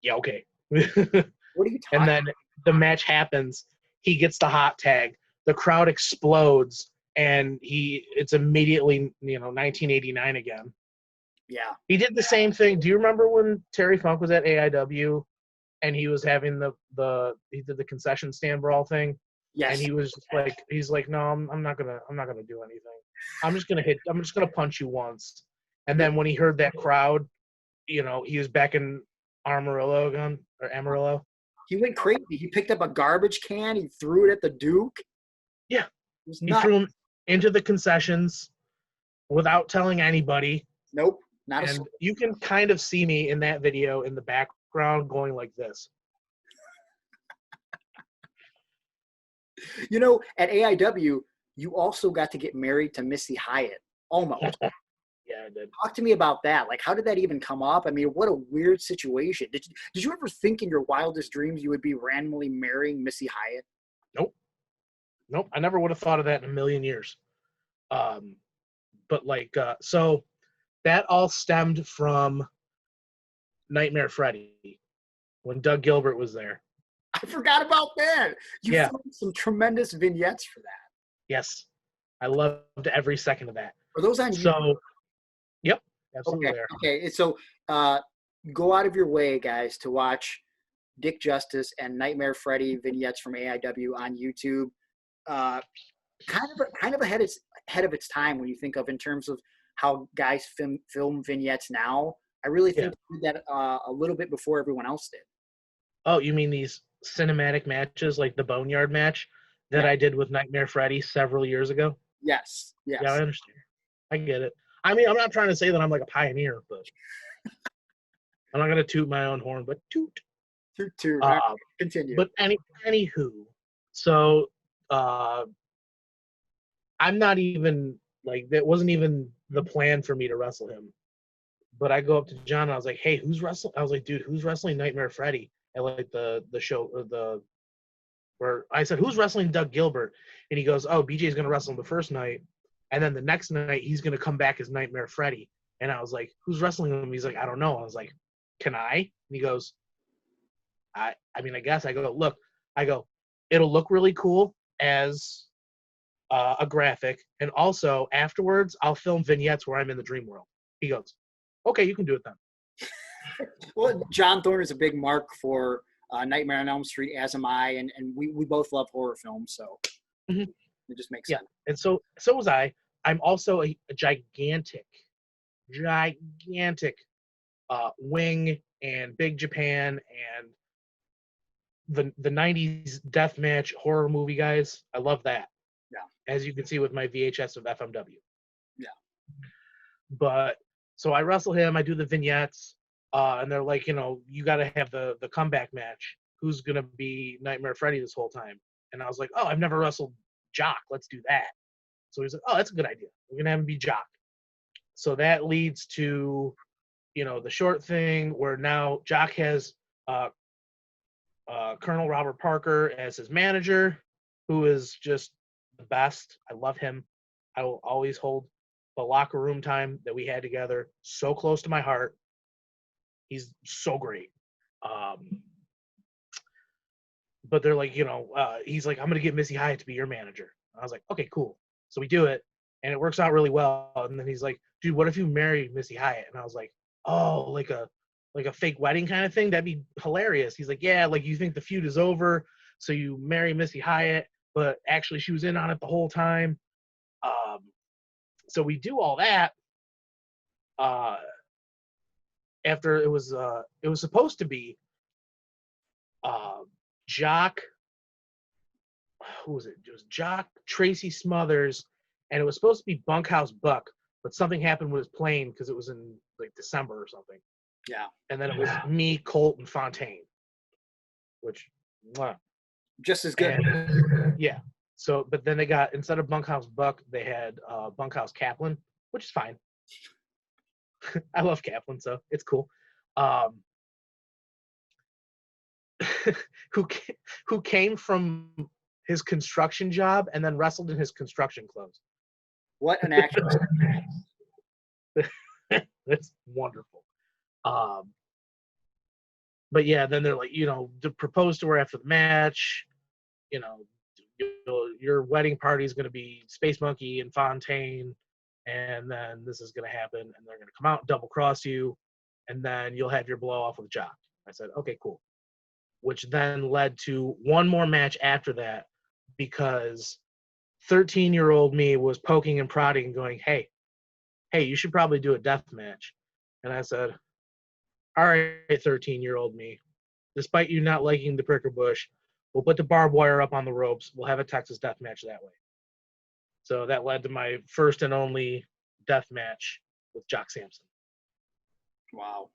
yeah, okay. What are you talking And then the match happens. He gets the hot tag. The crowd explodes, and it's immediately, 1989 again. Yeah. He did the same thing. Do you remember when Terry Funk was at AIW, and he was having he did the concession stand brawl thing? Yes. And he was like, he's like, no, I'm not gonna do anything. I'm just gonna punch you once. And then when he heard that crowd, he was back in Amarillo again, or Amarillo. He went crazy. He picked up a garbage can. He threw it at the Duke. Yeah. He threw him into the concessions without telling anybody. Nope. Not and you can kind of see me in that video in the background going like this. At AIW, you also got to get married to Missy Hyatt. Almost. Yeah, I did. Talk to me about that. Like, how did that even come up? I mean, what a weird situation. Did you ever think in your wildest dreams you would be randomly marrying Missy Hyatt? Nope. I never would have thought of that in a million years. But so that all stemmed from Nightmare Freddy when Doug Gilbert was there. I forgot about that. You filmed some tremendous vignettes for that. Yes. I loved every second of that. Are those on YouTube? So, yep. Absolutely. Okay. So go out of your way, guys, to watch Dick Justice and Nightmare Freddy vignettes from AIW on YouTube. Kind of ahead of its time when you think of in terms of how guys film vignettes now. I really think they did that a little bit before everyone else did. Oh, you mean these cinematic matches like the Boneyard match that I did with Nightmare Freddy several years ago? Yes. Yeah, I understand. I get it. I mean, I'm not trying to say that I'm like a pioneer, but I'm not going to toot my own horn, but toot. Toot. Continue. But anywho, so I'm not even, that wasn't even the plan for me to wrestle him. But I go up to John and I was like, hey, who's wrestling? I was like, dude, who's wrestling Nightmare Freddy at the show or where I said, who's wrestling Doug Gilbert? And he goes, oh, BJ's going to wrestle him the first night. And then the next night he's going to come back as Nightmare Freddy. And I was like, who's wrestling him? He's like, I don't know. I was like, can I? And he goes, I mean, I guess. I go, it'll look really cool as a graphic. And also afterwards, I'll film vignettes where I'm in the dream world. He goes, okay, you can do it then. Well, John Thorne is a big mark for Nightmare on Elm Street, as am I, and we both love horror films, so it just makes sense. And so was I. I'm also a gigantic Wing and Big Japan and the 90s deathmatch horror movie guys. I love that. Yeah. As you can see with my VHS of FMW. Yeah. But so I wrestle him. I do the vignettes. And they're like, you got to have the comeback match. Who's gonna be Nightmare Freddy this whole time? And I was like, oh, I've never wrestled Jock. Let's do that. So he's like, oh, that's a good idea. We're gonna have him be Jock. So that leads to, the short thing where now Jock has Colonel Robert Parker as his manager, who is just the best. I love him. I will always hold the locker room time that we had together so close to my heart. He's so great. But they're like, he's like, I'm going to get Missy Hyatt to be your manager. I was like, okay, cool. So we do it, and it works out really well. And then he's like, dude, what if you marry Missy Hyatt? And I was like, oh, like a fake wedding kind of thing? That'd be hilarious. He's like, yeah, like you think the feud is over, so you marry Missy Hyatt, but actually she was in on it the whole time. So we do all that. After it was supposed to be Jock, who was it? It was Jock, Tracy Smothers, and it was supposed to be Bunkhouse Buck, but something happened with his plane because it was in like December or something. Yeah. And then it was me, Colt, and Fontaine, which just as good. Yeah. So, but then they got, instead of Bunkhouse Buck, they had Bunkhouse Kaplan, which is fine. I love Kaplan, so it's cool. Who came from his construction job and then wrestled in his construction clothes. What an actress. That's wonderful. But yeah, then they're like, to propose to her after the match, your wedding party is going to be Space Monkey and Fontaine, and then this is going to happen, and they're going to come out and double cross you, and then you'll have your blow off with Jock. I said, okay, cool. Which then led to one more match after that, because 13-year-old me was poking and prodding and going, hey, you should probably do a death match. And I said, all right, 13-year-old me, despite you not liking the pricker bush, we'll put the barbed wire up on the ropes. We'll have a Texas death match that way. So that led to my first and only death match with Jock Sampson. Wow.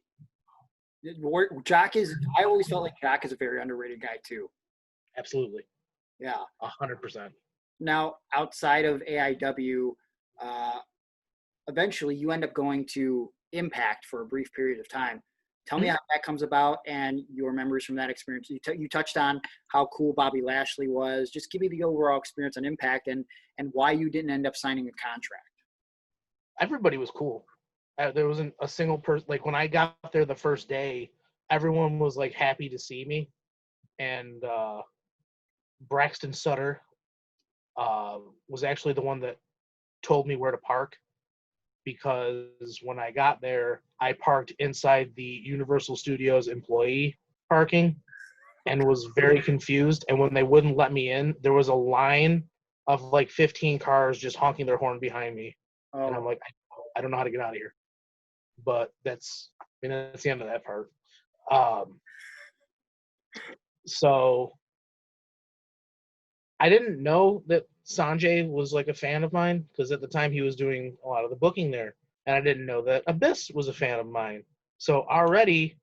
I always felt like Jock is a very underrated guy too. Absolutely. Yeah. 100%. Now, outside of AIW, eventually you end up going to Impact for a brief period of time. Tell me how that comes about and your memories from that experience. You touched on how cool Bobby Lashley was. Just give me the overall experience on Impact and why you didn't end up signing a contract. Everybody was cool. There wasn't a single person. Like when I got there the first day, everyone was like happy to see me. And Braxton Sutter was actually the one that told me where to park, because when I got there, I parked inside the Universal Studios employee parking and was very confused. And when they wouldn't let me in, there was a line of like 15 cars just honking their horn behind me. Oh. And I'm like, I don't know how to get out of here. But that's the end of that part. So I didn't know that Sanjay was like a fan of mine, because at the time he was doing a lot of the booking there. And I didn't know that Abyss was a fan of mine. So already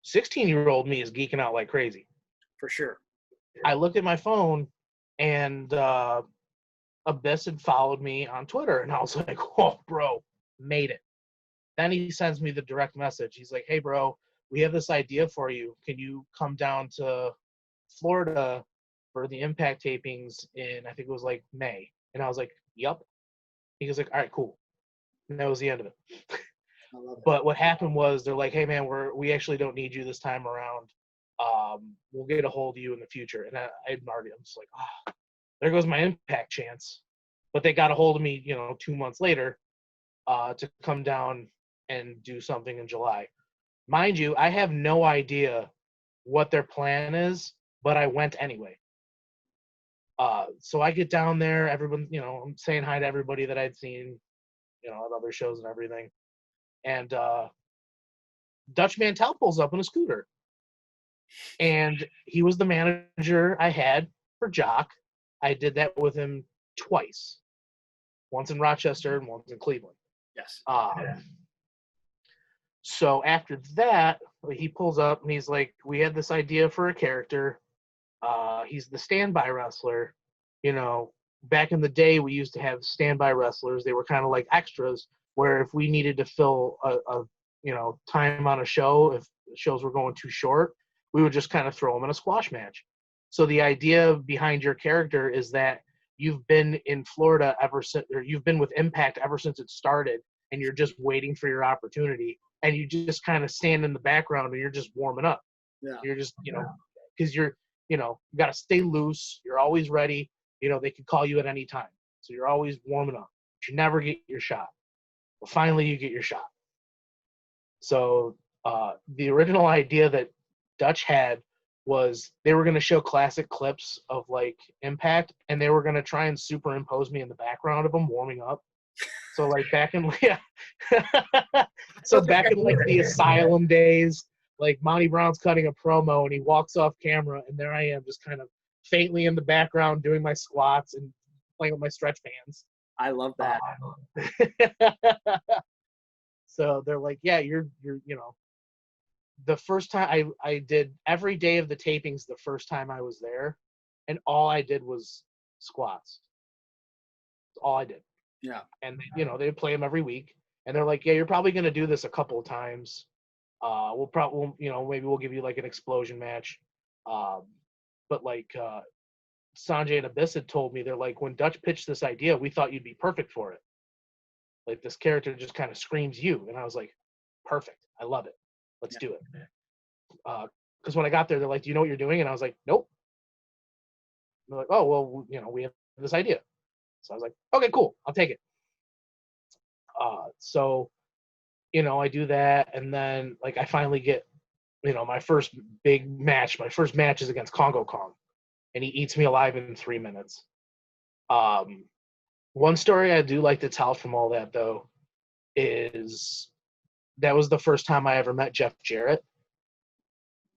16-year-old me is geeking out like crazy. For sure. I looked at my phone and Abyss had followed me on Twitter. And I was like, oh, bro, made it. Then he sends me the direct message. He's like, hey, bro, we have this idea for you. Can you come down to Florida for the Impact tapings in, I think it was like May? And I was like, yup. He was like, all right, cool. And that was the end of it. But what happened was they're like, hey, man, we actually don't need you this time around. We'll get a hold of you in the future. And I'm just like, oh, there goes my Impact chance. But they got a hold of me, 2 months later to come down and do something in July. Mind you, I have no idea what their plan is, but I went anyway. So I get down there, everyone, I'm saying hi to everybody that I'd seen, at other shows and everything. And Dutch Mantel pulls up on a scooter. And he was the manager I had for Jock. I did that with him twice. Once in Rochester and once in Cleveland. Yes. So after that, he pulls up and he's like, we had this idea for a character. He's the standby wrestler. You know, back in the day, we used to have standby wrestlers. They were kind of like extras, where if we needed to fill a time on a show, if shows were going too short, we would just kind of throw them in a squash match. So the idea behind your character is that you've been in Florida ever since, or you've been with Impact ever since it started, and you're just waiting for your opportunity, and you just kind of stand in the background and you're just warming up. Yeah. You're just, because you got to stay loose. You're always ready. They can call you at any time. So you're always warming up. But you never get your shot. Well, finally you get your shot. So the original idea that Dutch had was they were going to show classic clips of like Impact, and they were going to try and superimpose me in the background of them warming up. So like back in like the Asylum days, like Monty Brown's cutting a promo and he walks off camera, and there I am just kind of faintly in the background doing my squats and playing with my stretch bands. I love that. So they're like, yeah, you're the first time I did every day of the tapings the first time I was there, and all I did was squats. That's all I did. Yeah. And they'd play them every week, and they're like, yeah, you're probably going to do this a couple of times. We'll probably, maybe we'll give you like an explosion match. But like Sanjay and Abyss had told me, they're like, when Dutch pitched this idea, we thought you'd be perfect for it. Like this character just kind of screams you. And I was like, perfect. I love it. Let's do it. Because when I got there, they're like, do you know what you're doing? And I was like, nope. And they're like, oh, well, we have this idea. So I was like, okay, cool. I'll take it. So, I do that. And then like I finally get, my first big match. My first match is against Congo Kong. And he eats me alive in 3 minutes. One story I do like to tell from all that, though, is that was the first time I ever met Jeff Jarrett.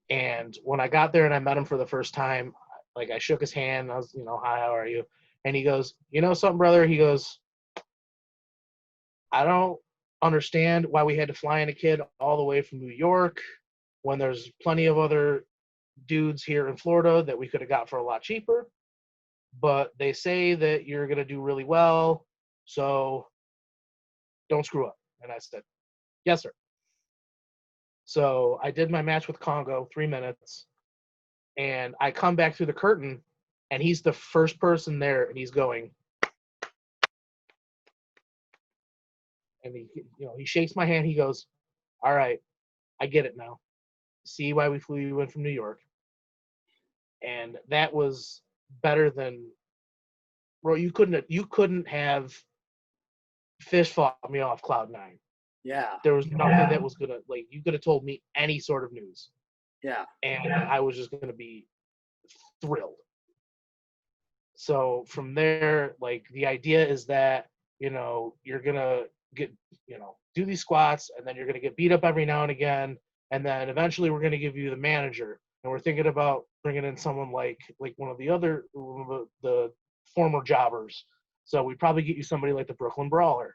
And when I got there and I met him for the first time, like I shook his hand. I was, hi, how are you? And he goes, something, brother? He goes, I don't understand why we had to fly in a kid all the way from New York when there's plenty of other dudes here in Florida that we could have got for a lot cheaper. But they say that you're going to do really well, so don't screw up. And I said, yes, sir. So I did my match with Congo, 3 minutes, and I come back through the curtain, and he's the first person there, and he's going, and he shakes my hand. He goes, all right, I get it now. See why we flew you in from New York. And that was better than, bro, you couldn't have fish fought me off cloud nine. Yeah. There was nothing that was gonna, like, you could have told me any sort of news. Yeah. And I was just gonna be thrilled. So from there, like, the idea is that, you're gonna get, do these squats, and then you're gonna get beat up every now and again, and then eventually we're gonna give you the manager. And we're thinking about bringing in someone like one of the former jobbers. So we'd probably get you somebody like the Brooklyn Brawler.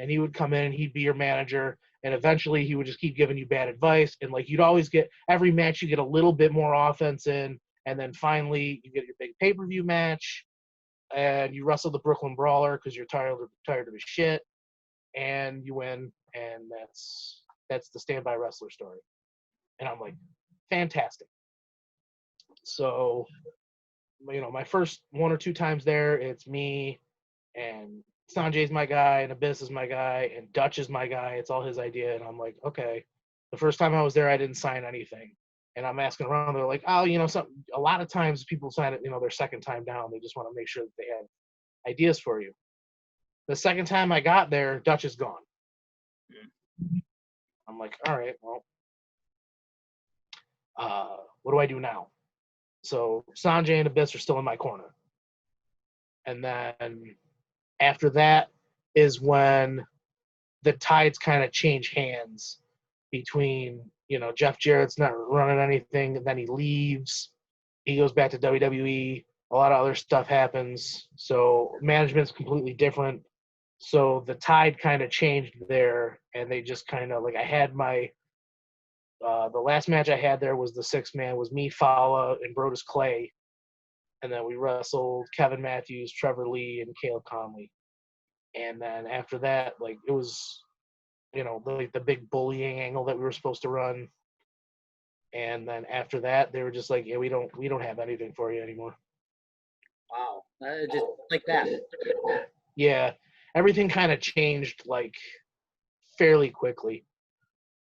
And he would come in and he'd be your manager. And eventually he would just keep giving you bad advice. And like you'd always get, every match you get a little bit more offense in. And then finally you get your big pay-per-view match. And you wrestle the Brooklyn Brawler because you're tired of his shit. And you win. And that's the standby wrestler story. And I'm like, fantastic. So, my first 1 or 2 times there, it's me and Sanjay's my guy and Abyss is my guy and Dutch is my guy. It's all his idea. And I'm like, okay. The first time I was there, I didn't sign anything. And I'm asking around. They're like, oh, a lot of times people sign it, their second time down. They just want to make sure that they have ideas for you. The second time I got there, Dutch is gone. I'm like, all right, well, what do I do now? So Sanjay and Abyss are still in my corner. And then after that is when the tides kind of change hands between, Jeff Jarrett's not running anything, and then he leaves. He goes back to WWE. A lot of other stuff happens. So management's completely different. So the tide kind of changed there, and they just kind of like, I had my the last match I had there was the 6-man, was me, Fala, and Brodus Clay, and then we wrestled Kevin Matthews, Trevor Lee, and Caleb Conley. And then after that, like, it was, like the big bullying angle that we were supposed to run. And then after that, they were just like, yeah, we don't have anything for you anymore. Wow. Just like that. Yeah, everything kind of changed like fairly quickly.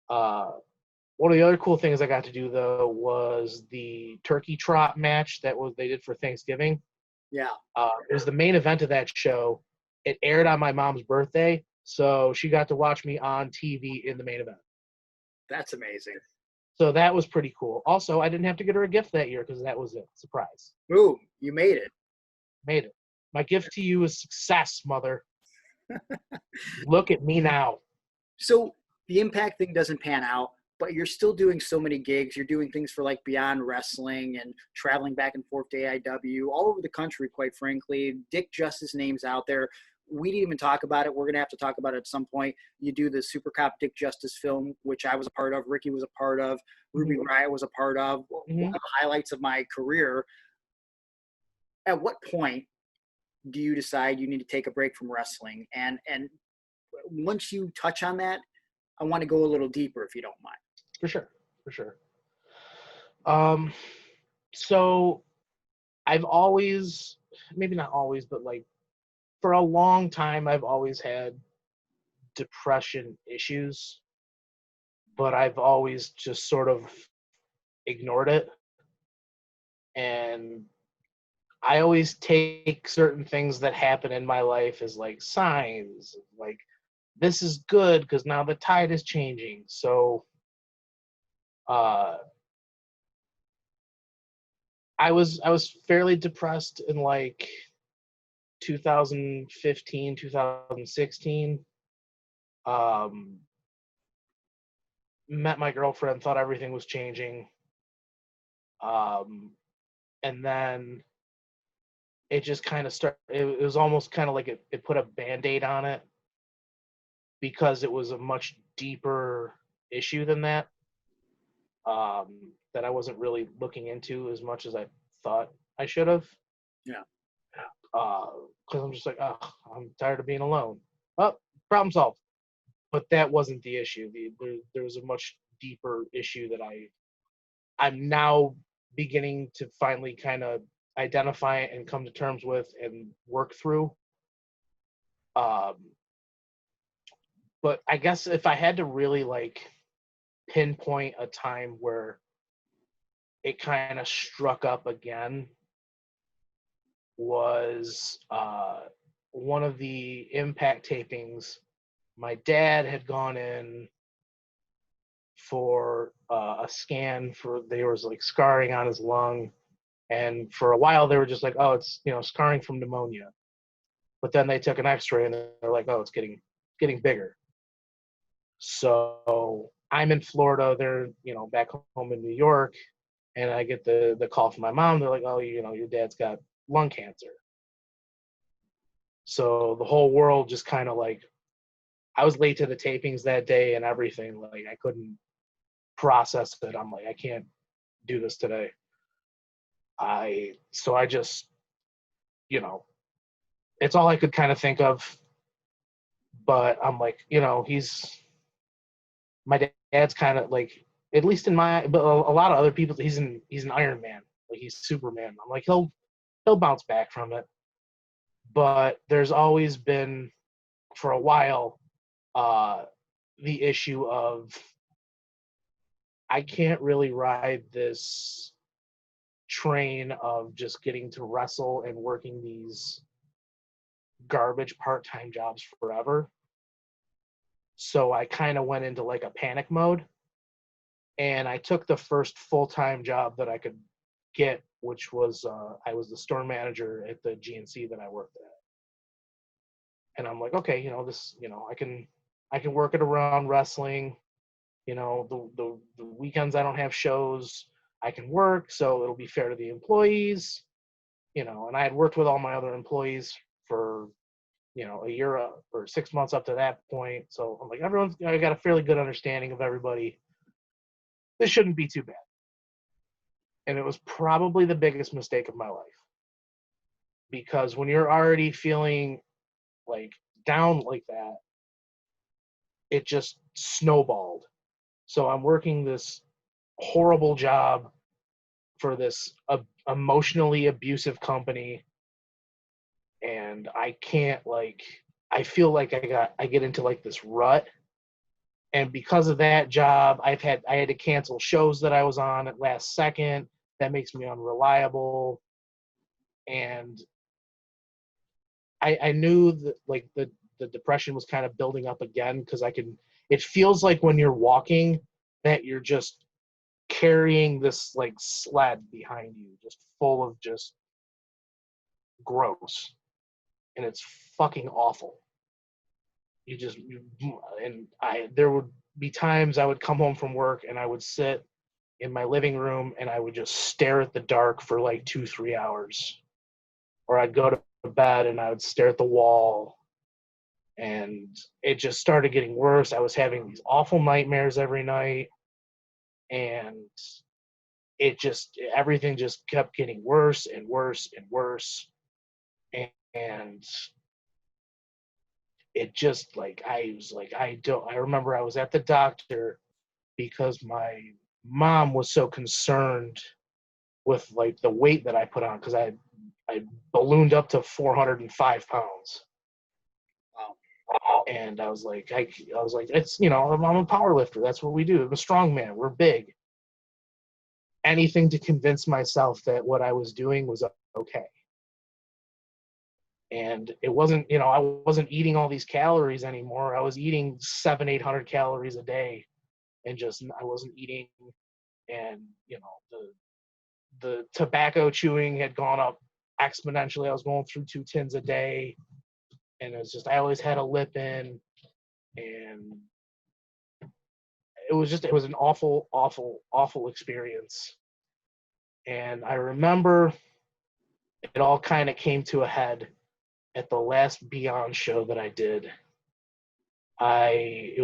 One of the other cool things I got to do though was the turkey trot match they did for Thanksgiving. Yeah. It was the main event of that show. It aired on my mom's birthday, so she got to watch me on TV in the main event. That's amazing. So that was pretty cool. Also, I didn't have to get her a gift that year because that was a surprise. Boom, you made it. Made it. My gift to you is success, mother. Look at me now. So the Impact thing doesn't pan out, but you're still doing so many gigs. You're doing things for like Beyond Wrestling and traveling back and forth to AIW all over the country, quite frankly. Dick Justice name's out there. We didn't even talk about it. We're going to have to talk about it at some point. You do the Super Cop Dick Justice film, which I was a part of. Ricky was a part of. Ruby Riott was a part of. One of the highlights of my career. At what point do you decide you need to take a break from wrestling? And once you touch on that, I want to go a little deeper if you don't mind. For sure. So I've always, maybe not always, but like for a long time, I've always had depression issues, but I've always just sort of ignored it. And I always take certain things that happen in my life as like signs, like this is good because now the tide is changing. So I was fairly depressed in like 2015, 2016. Met my girlfriend, thought everything was changing. And then it just kind of started, it was almost kind of like it put a Band-Aid on it because it was a much deeper issue than that. That I wasn't really looking into as much as I thought I should have. Yeah. Because I'm just like, oh, I'm tired of being alone. Oh, problem solved. But that wasn't the issue. There was a much deeper issue that I'm now beginning to finally kind of identify and come to terms with and work through. But I guess if I had to really like pinpoint a time where it kind of struck up again was one of the Impact tapings. My dad had gone in for a scan for, there was like scarring on his lung, and for a while they were just like, oh, it's scarring from pneumonia. But then they took an x-ray and they're like, oh, it's getting bigger. So I'm in Florida, they're back home in New York, and I get the call from my mom. They're like, oh, your dad's got lung cancer. So the whole world just kind of like, I was late to the tapings that day and everything. Like I couldn't process it. I'm like, I can't do this today. So I just, it's all I could kind of think of. But I'm like, my dad's kind of like, at least in my, but a lot of other people, he's an Iron Man, like he's Superman. I'm like, he'll bounce back from it. But there's always been, for a while, the issue of I can't really ride this train of just getting to wrestle and working these garbage part-time jobs forever. So I kind of went into like a panic mode, and I took the first full-time job that I could get, which was I was the store manager at the GNC that I worked at. And I'm like, okay, this, I can work it around wrestling. The weekends I don't have shows, I can work, so it'll be fair to the employees. And I had worked with all my other employees for, a year or 6 months up to that point. So I'm like, I got a fairly good understanding of everybody. This shouldn't be too bad. And it was probably the biggest mistake of my life. Because when you're already feeling like down like that, it just snowballed. So I'm working this horrible job for this emotionally abusive company, and I can't I feel like I get into like this rut. And because of that job, I had to cancel shows that I was on at last second. That makes me unreliable. And I knew that like the depression was kind of building up again, because it feels like when you're walking that you're just carrying this like sled behind you, just full of just gross. And it's fucking awful. There would be times I would come home from work and I would sit in my living room and I would just stare at the dark for like 2-3 hours. Or I'd go to bed and I would stare at the wall, and it just started getting worse. I was having these awful nightmares every night, and everything just kept getting worse and worse and worse. And it just like, I remember I was at the doctor because my mom was so concerned with like the weight that I put on, because I ballooned up to 405 pounds. Wow. And I was like, it's, I'm a power lifter. That's what we do. I'm a strong man. We're big. Anything to convince myself that what I was doing was okay. And it wasn't, I wasn't eating all these calories anymore. I was eating 700-800 calories a day, and I wasn't eating. And, the tobacco chewing had gone up exponentially. I was going through 2 tins a day, and it was just, I always had a lip in, and it was an awful, awful, awful experience. And I remember it all kind of came to a head at the last Beyond show that I did. I'd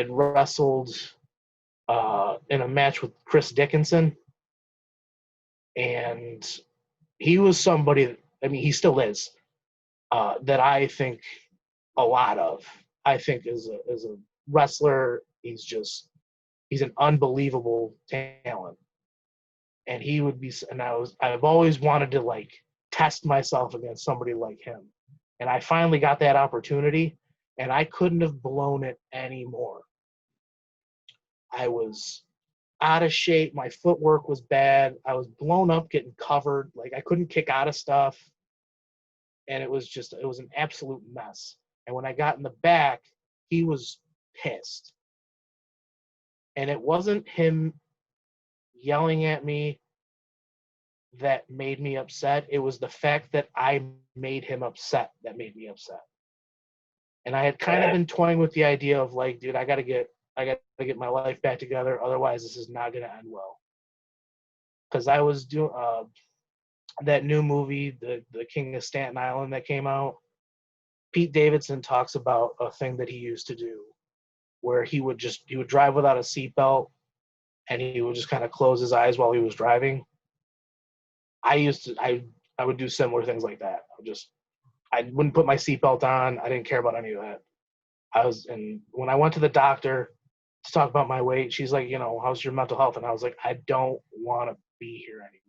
wrestled in a match with Chris Dickinson, and he was somebody, he still is, that I think a lot of. I think as a wrestler, he's an unbelievable talent. And I've always wanted to like test myself against somebody like him. And I finally got that opportunity, and I couldn't have blown it anymore. I was out of shape. My footwork was bad. I was blown up, getting covered. Like, I couldn't kick out of stuff. And it was an absolute mess. And when I got in the back, he was pissed. And it wasn't him yelling at me that made me upset. It was the fact that I made him upset that made me upset. And I had kind of been toying with the idea of like, dude, I gotta get my life back together. Otherwise, this is not gonna end well. Because I was doing that new movie, the King of Staten Island, that came out. Pete Davidson talks about a thing that he used to do, where he would drive without a seatbelt, and he would just kind of close his eyes while he was driving. I would do similar things like that. I wouldn't put my seatbelt on. I didn't care about any of that. And when I went to the doctor to talk about my weight, she's like, how's your mental health? And I was like, I don't want to be here anymore.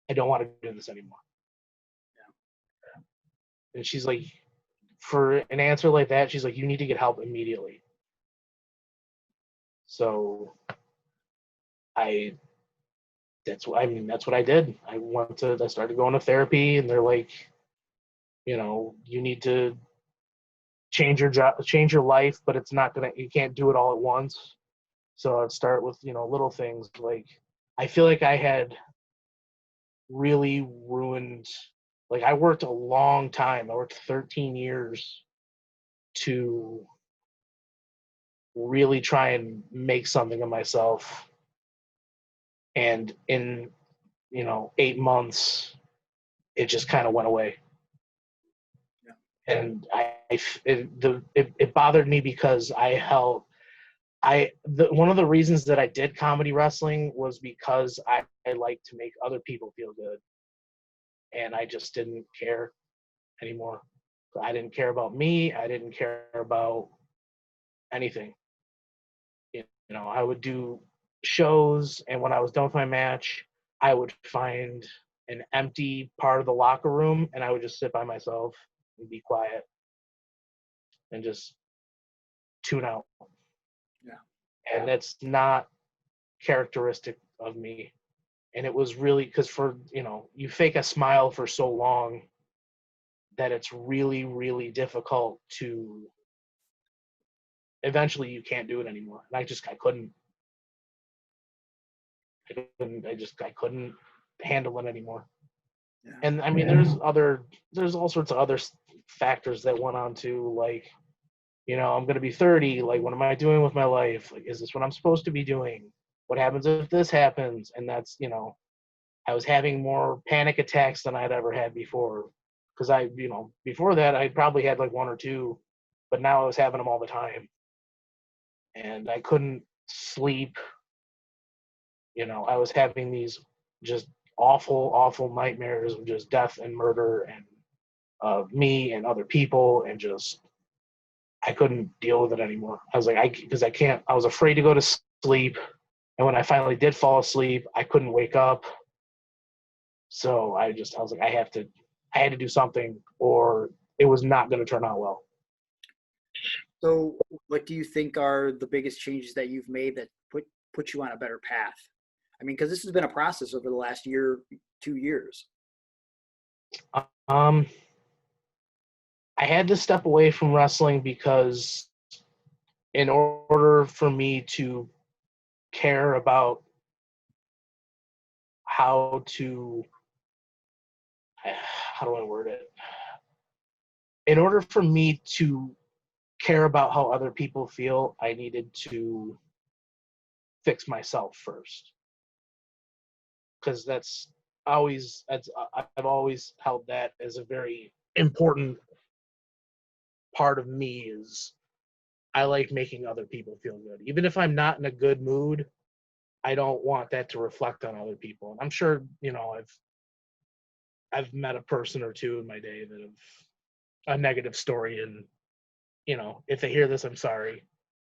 I don't want to do this anymore. Yeah. And she's like, for an answer like that, she's like, you need to get help immediately. So that's what I did. I started going to therapy, and they're like, you need to change your life, but you can't do it all at once. So I'd start with, little things. Like, I feel like I had really ruined, like, I worked a long time. I worked 13 years to really try and make something of myself. And in, 8 months, it just kind of went away. And it bothered me because one of the reasons that I did comedy wrestling was because I like to make other people feel good, and I just didn't care anymore. I didn't care about me. I didn't care about anything. You know, I would do shows, and when I was done with my match, I would find an empty part of the locker room, and I would just sit by myself and be quiet and just tune out. Yeah. And that's not characteristic of me. And it was really because you fake a smile for so long that it's really, really difficult to eventually you can't do it anymore. And I couldn't. I couldn't handle it anymore. Yeah. And I mean, there's all sorts of other factors that went on to, like, I'm going to be 30. Like, what am I doing with my life? Like, is this what I'm supposed to be doing? What happens if this happens? And that's, I was having more panic attacks than I'd ever had before. Because before that, I probably had like one or two, but now I was having them all the time. And I couldn't sleep. I was having these just awful, awful nightmares of just death and murder and of me and other people, and just I couldn't deal with it anymore. I was like, I was afraid to go to sleep, and when I finally did fall asleep, I couldn't wake up. So I was like, I had to do something, or it was not going to turn out well. So what do you think are the biggest changes that you've made that put you on a better path? I mean, because this has been a process over the last 2 years. I had to step away from wrestling because in order for me to care about how do I word it? In order for me to care about how other people feel, I needed to fix myself first. Because I've always held that as a very important part of me. Is I like making other people feel good. Even if I'm not in a good mood, I don't want that to reflect on other people. And I'm sure, I've met a person or two in my day that have a negative story, and if they hear this, I'm sorry.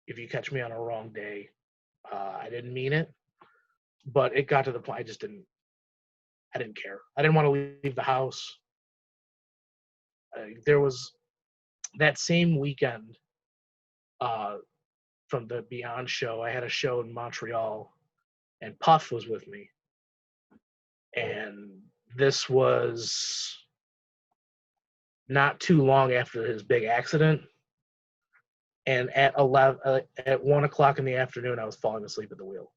If you catch me on a wrong day, I didn't mean it, but it got to the point I didn't care. I didn't want to leave the house. There was that same weekend from the Beyond show. I had a show in Montreal, and Puff was with me. And this was not too long after his big accident. And at 1 o'clock in the afternoon, I was falling asleep at the wheel.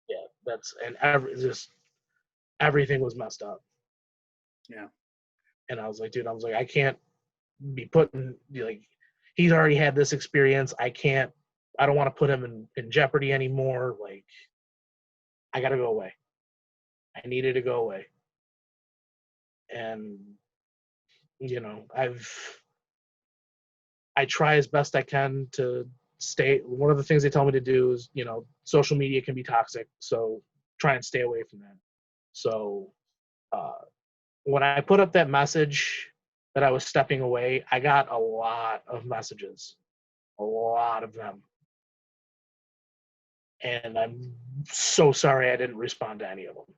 Yeah, everything was messed up. Yeah. And I was like, dude, I can't be putting, like, he's already had this experience. I don't want to put him in jeopardy anymore. Like, I got to go away. I needed to go away. And, I try as best I can to stay. One of the things they tell me to do is, social media can be toxic. So try and stay away from that. So when I put up that message that I was stepping away, I got a lot of messages, a lot of them. And I'm so sorry I didn't respond to any of them.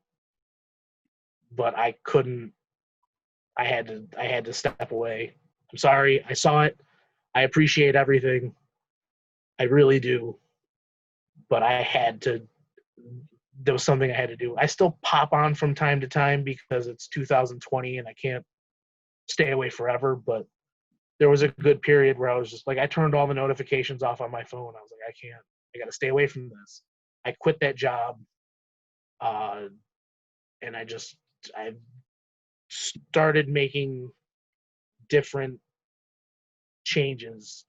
But I couldn't. I had to step away. I'm sorry. I saw it. I appreciate everything. I really do. But there was something I had to do. I still pop on from time to time because it's 2020 and I can't stay away forever. But there was a good period where I was just like, I turned all the notifications off on my phone. I was like, I got to stay away from this. I quit that job. And I started making different changes.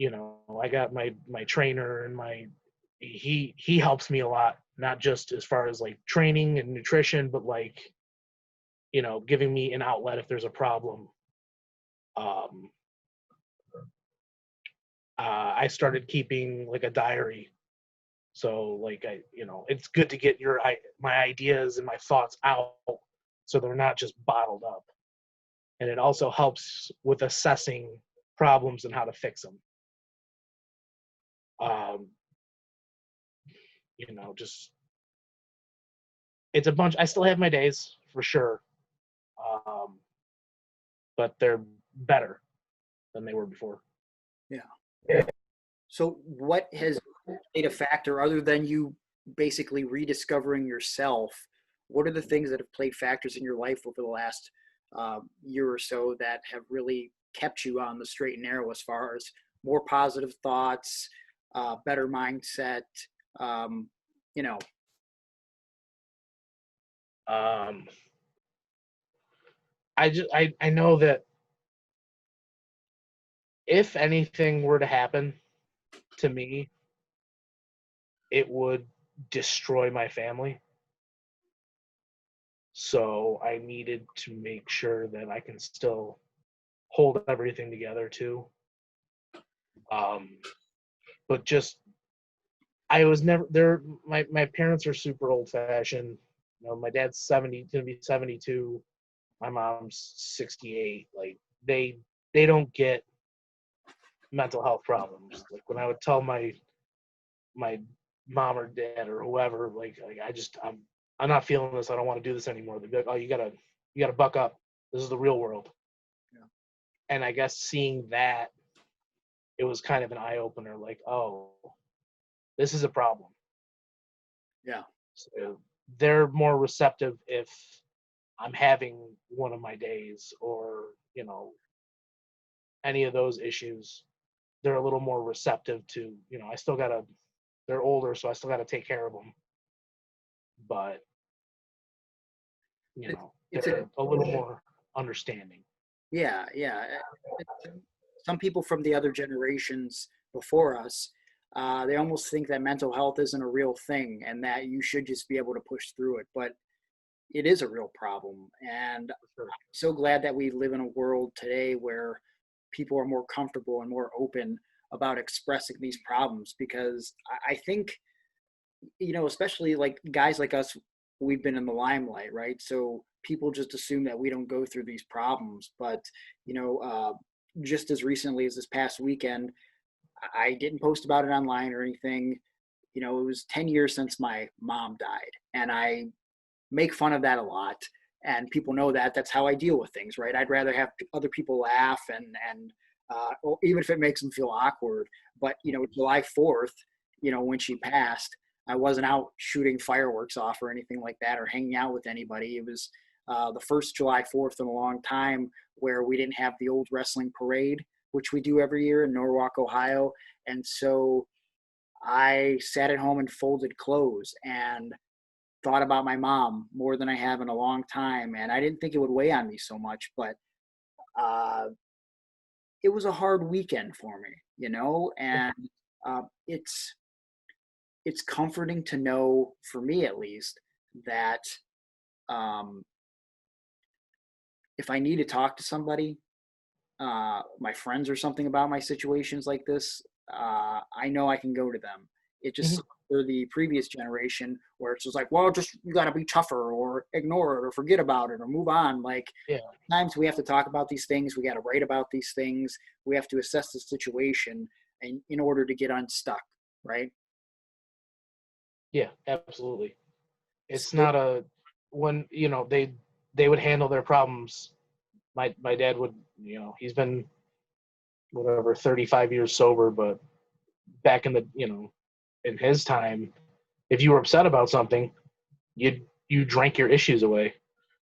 I got my trainer, and he helps me a lot, not just as far as like training and nutrition, but like giving me an outlet if there's a problem. I started keeping like a diary. So like it's good to get my ideas and my thoughts out so they're not just bottled up. And it also helps with assessing problems and how to fix them. Just it's a bunch. I still have my days for sure, but they're better than they were before. Yeah. So what has played a factor other than you basically rediscovering yourself? What are the things that have played factors in your life over the last year or so that have really kept you on the straight and narrow as far as more positive thoughts, better mindset, I know that if anything were to happen to me, it would destroy my family. So I needed to make sure that I can still hold everything together too. But just I was never there. My parents are super old fashioned. My dad's gonna be 72. My mom's 68. Like they don't get mental health problems. Like when I would tell my mom or dad or whoever, like I'm not feeling this. I don't want to do this anymore. They'd be like, oh, you gotta buck up. This is the real world. Yeah. And I guess seeing that, it was kind of an eye opener. Like, oh, this is a problem. Yeah. So they're more receptive if I'm having one of my days or any of those issues. They're a little more receptive to they're older, so I still got to take care of them. But they're a little more understanding. Yeah. Some people from the other generations before us, they almost think that mental health isn't a real thing and that you should just be able to push through it. But it is a real problem. And I'm so glad that we live in a world today where people are more comfortable and more open about expressing these problems, because I think, especially like guys like us, we've been in the limelight, right? So people just assume that we don't go through these problems. But, just as recently as this past weekend, I didn't post about it online or anything. It was 10 years since my mom died, and I make fun of that a lot. And people know that that's how I deal with things, right? I'd rather have other people laugh and or even if it makes them feel awkward. But, July 4th, when she passed, I wasn't out shooting fireworks off or anything like that or hanging out with anybody. It was the first July 4th in a long time where we didn't have the old wrestling parade, which we do every year in Norwalk, Ohio. And so I sat at home and folded clothes and thought about my mom more than I have in a long time. And I didn't think it would weigh on me so much, but it was a hard weekend for me, and it's comforting to know, for me at least, that if I need to talk to somebody, my friends or something about my situations like this, I know I can go to them. It just for the previous generation where it's just like, well, just you got to be tougher or ignore it or forget about it or move on. Like times we have to talk about these things. We got to write about these things. We have to assess the situation and in order to get unstuck. Right. Yeah, absolutely. It's not when, they would handle their problems. My dad would, he's been whatever, 35 years sober, but back in in his time, if you were upset about something, you drank your issues away.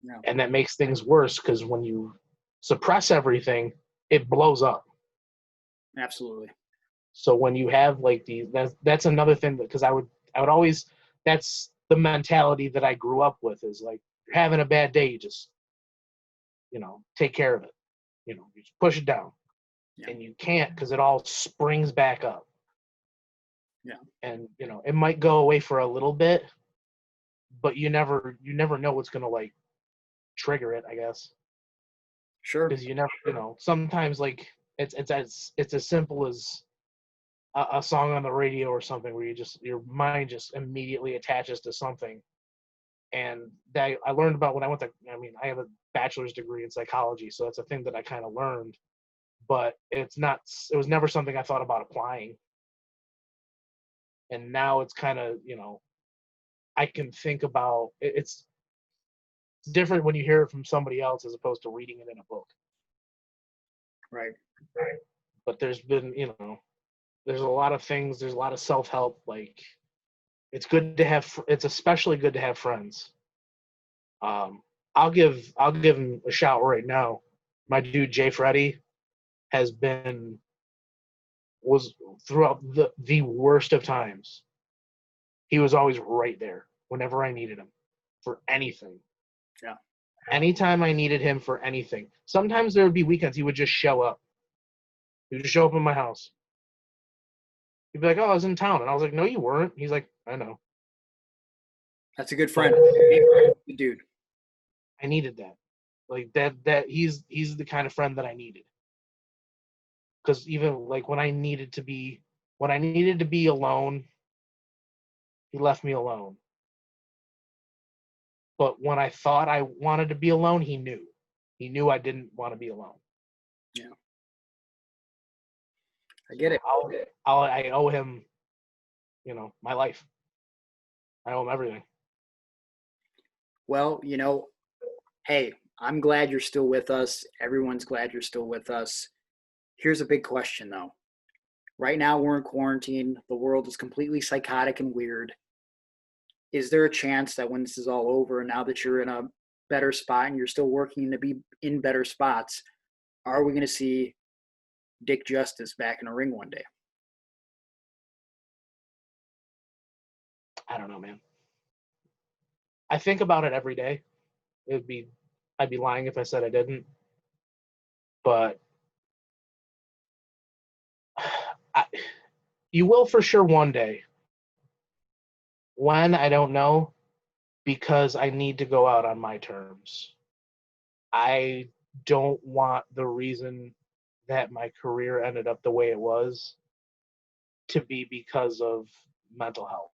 Yeah. And that makes things worse because when you suppress everything, it blows up. Absolutely. So when you have like that's another thing because I would always, that's the mentality that I grew up with is like, you're having a bad day, you just, take care of it. You just push it down. Yeah. And you can't because it all springs back up. Yeah. And, it might go away for a little bit, but you never know what's going to like trigger it, I guess. Sure. Because you never, sometimes like it's as simple as a song on the radio or something where your mind just immediately attaches to something. And that I learned about when I went to, I have a bachelor's degree in psychology, so that's a thing that I kind of learned, but it was never something I thought about applying. And now it's kind of, I can think about, it's different when you hear it from somebody else as opposed to reading it in a book. Right. But there's been, there's a lot of things, there's a lot of self-help, like, it's especially good to have friends. I'll give him a shout right now. My dude Jay Freddy was throughout the worst of times. He was always right there whenever I needed him for anything. Yeah. Anytime I needed him for anything. Sometimes there would be weekends he would just show up. He would just show up in my house. He'd be like, "Oh, I was in town," and I was like, "No, you weren't." He's like, "I know." That's a good friend. Good dude. I needed that. Like that he's the kind of friend that I needed. Because even like when I needed to be alone, he left me alone. But when I thought I wanted to be alone, he knew. He knew I didn't want to be alone. Yeah. I get it. I owe him, my life. I owe him everything. Well, hey, I'm glad you're still with us. Everyone's glad you're still with us. Here's a big question, though. Right now, we're in quarantine. The world is completely psychotic and weird. Is there a chance that when this is all over, now that you're in a better spot and you're still working to be in better spots, are we going to see Dick Justice back in a ring one day? I don't know, man. I think about it every day. I'd be lying if I said I didn't. But you will for sure one day. When, I don't know, because I need to go out on my terms. I don't want the reason that my career ended up the way it was to be because of mental health.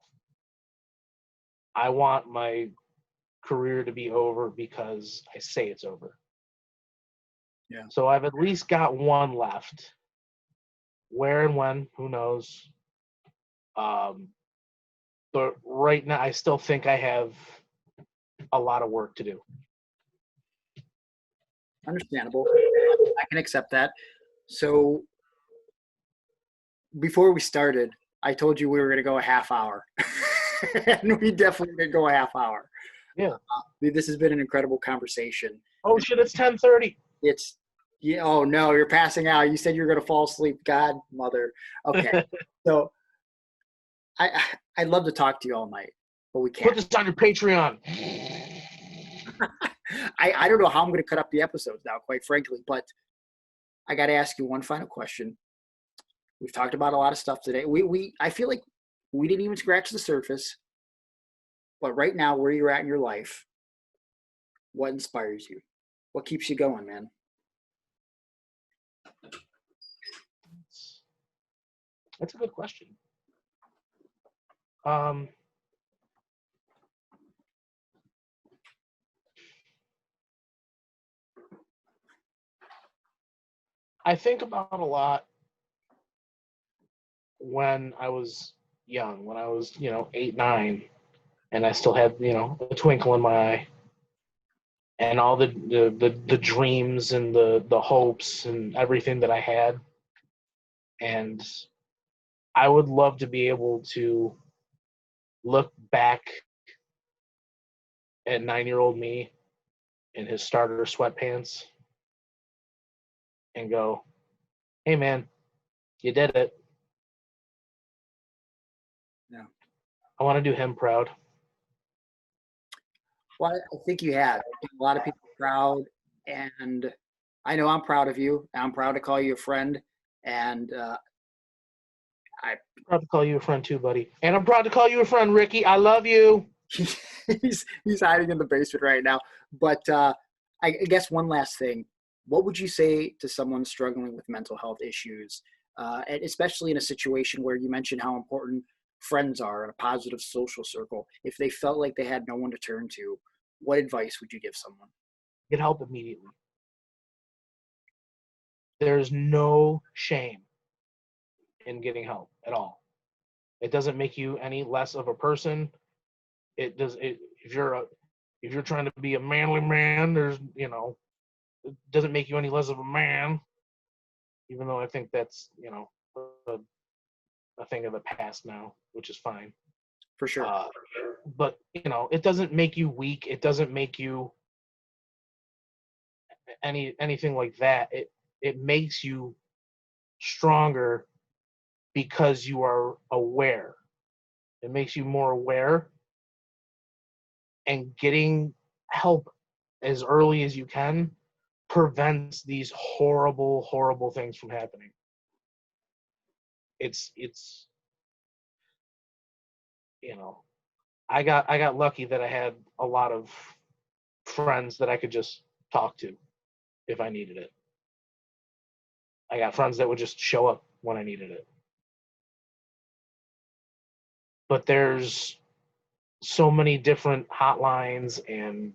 I want my career to be over because I say it's over. Yeah. So I've at least got one left. Where and when, who knows? But right now, I still think I have a lot of work to do. Understandable. I can accept that. So before we started, I told you we were going to go a half hour. And we definitely did go a half hour. Yeah. This has been an incredible conversation. Oh, shit, it's 10:30. Oh, no, you're passing out. You said you were going to fall asleep. God, mother. Okay. So I'd love to talk to you all night, but we can't. Put this on your Patreon. I don't know how I'm going to cut up the episodes now, quite frankly, but I got to ask you one final question. We've talked about a lot of stuff today. I feel like we didn't even scratch the surface, but right now, where you're at in your life, what inspires you? What keeps you going, man? That's a good question. I think about a lot when I was young, when I was, 8, 9, and I still had, a twinkle in my eye, and all the dreams and the hopes and everything that I had. And I would love to be able to look back at 9-year-old me in his starter sweatpants and go, "Hey, man, you did it." Yeah. I want to do him proud. Well, I think you have. A lot of people are proud, and I know I'm proud of you. I'm proud to call you a friend, and I'm proud to call you a friend too, buddy. And I'm proud to call you a friend, Ricky. I love you. he's hiding in the basement right now. But I guess one last thing. What would you say to someone struggling with mental health issues, and especially in a situation where you mentioned how important friends are in a positive social circle? If they felt like they had no one to turn to, what advice would you give someone? Get help immediately. There's no shame in getting help at all. It doesn't make you any less of a person. It does. If you're trying to be a manly man, there's it doesn't make you any less of a man. Even though I think that's a thing of the past now, which is fine. For sure. But it doesn't make you weak. It doesn't make you anything like that. It makes you stronger because you are aware. It makes you more aware, and getting help as early as you can prevents these horrible, horrible things from happening. It's I got lucky that I had a lot of friends that I could just talk to if I needed it. I got friends that would just show up when I needed it. But there's so many different hotlines, and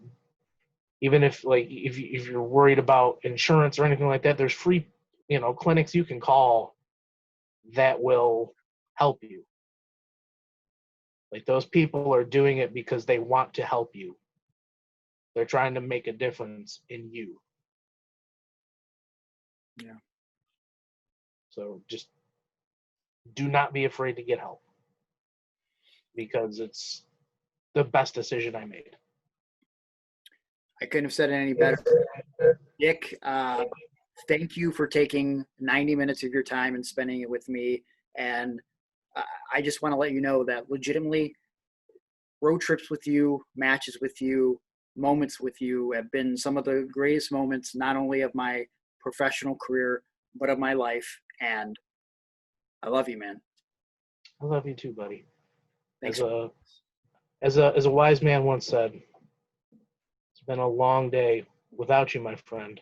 even if you're worried about insurance or anything like that, there's free clinics you can call that will help you. Like, those people are doing it because they want to help you. They're trying to make a difference in you. Yeah. So just do not be afraid to get help, because it's the best decision I made. I couldn't have said it any better. Dick, thank you for taking 90 minutes of your time and spending it with me. And I just want to let you know that legitimately, road trips with you, matches with you, moments with you have been some of the greatest moments, not only of my professional career, but of my life. And I love you, man. I love you too, buddy. Thanks. As a wise man once said, it's been a long day without you, my friend.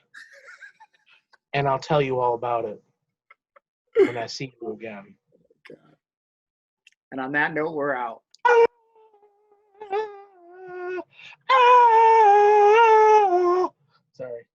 And I'll tell you all about it when I see you again. God. And on that note, we're out. Sorry.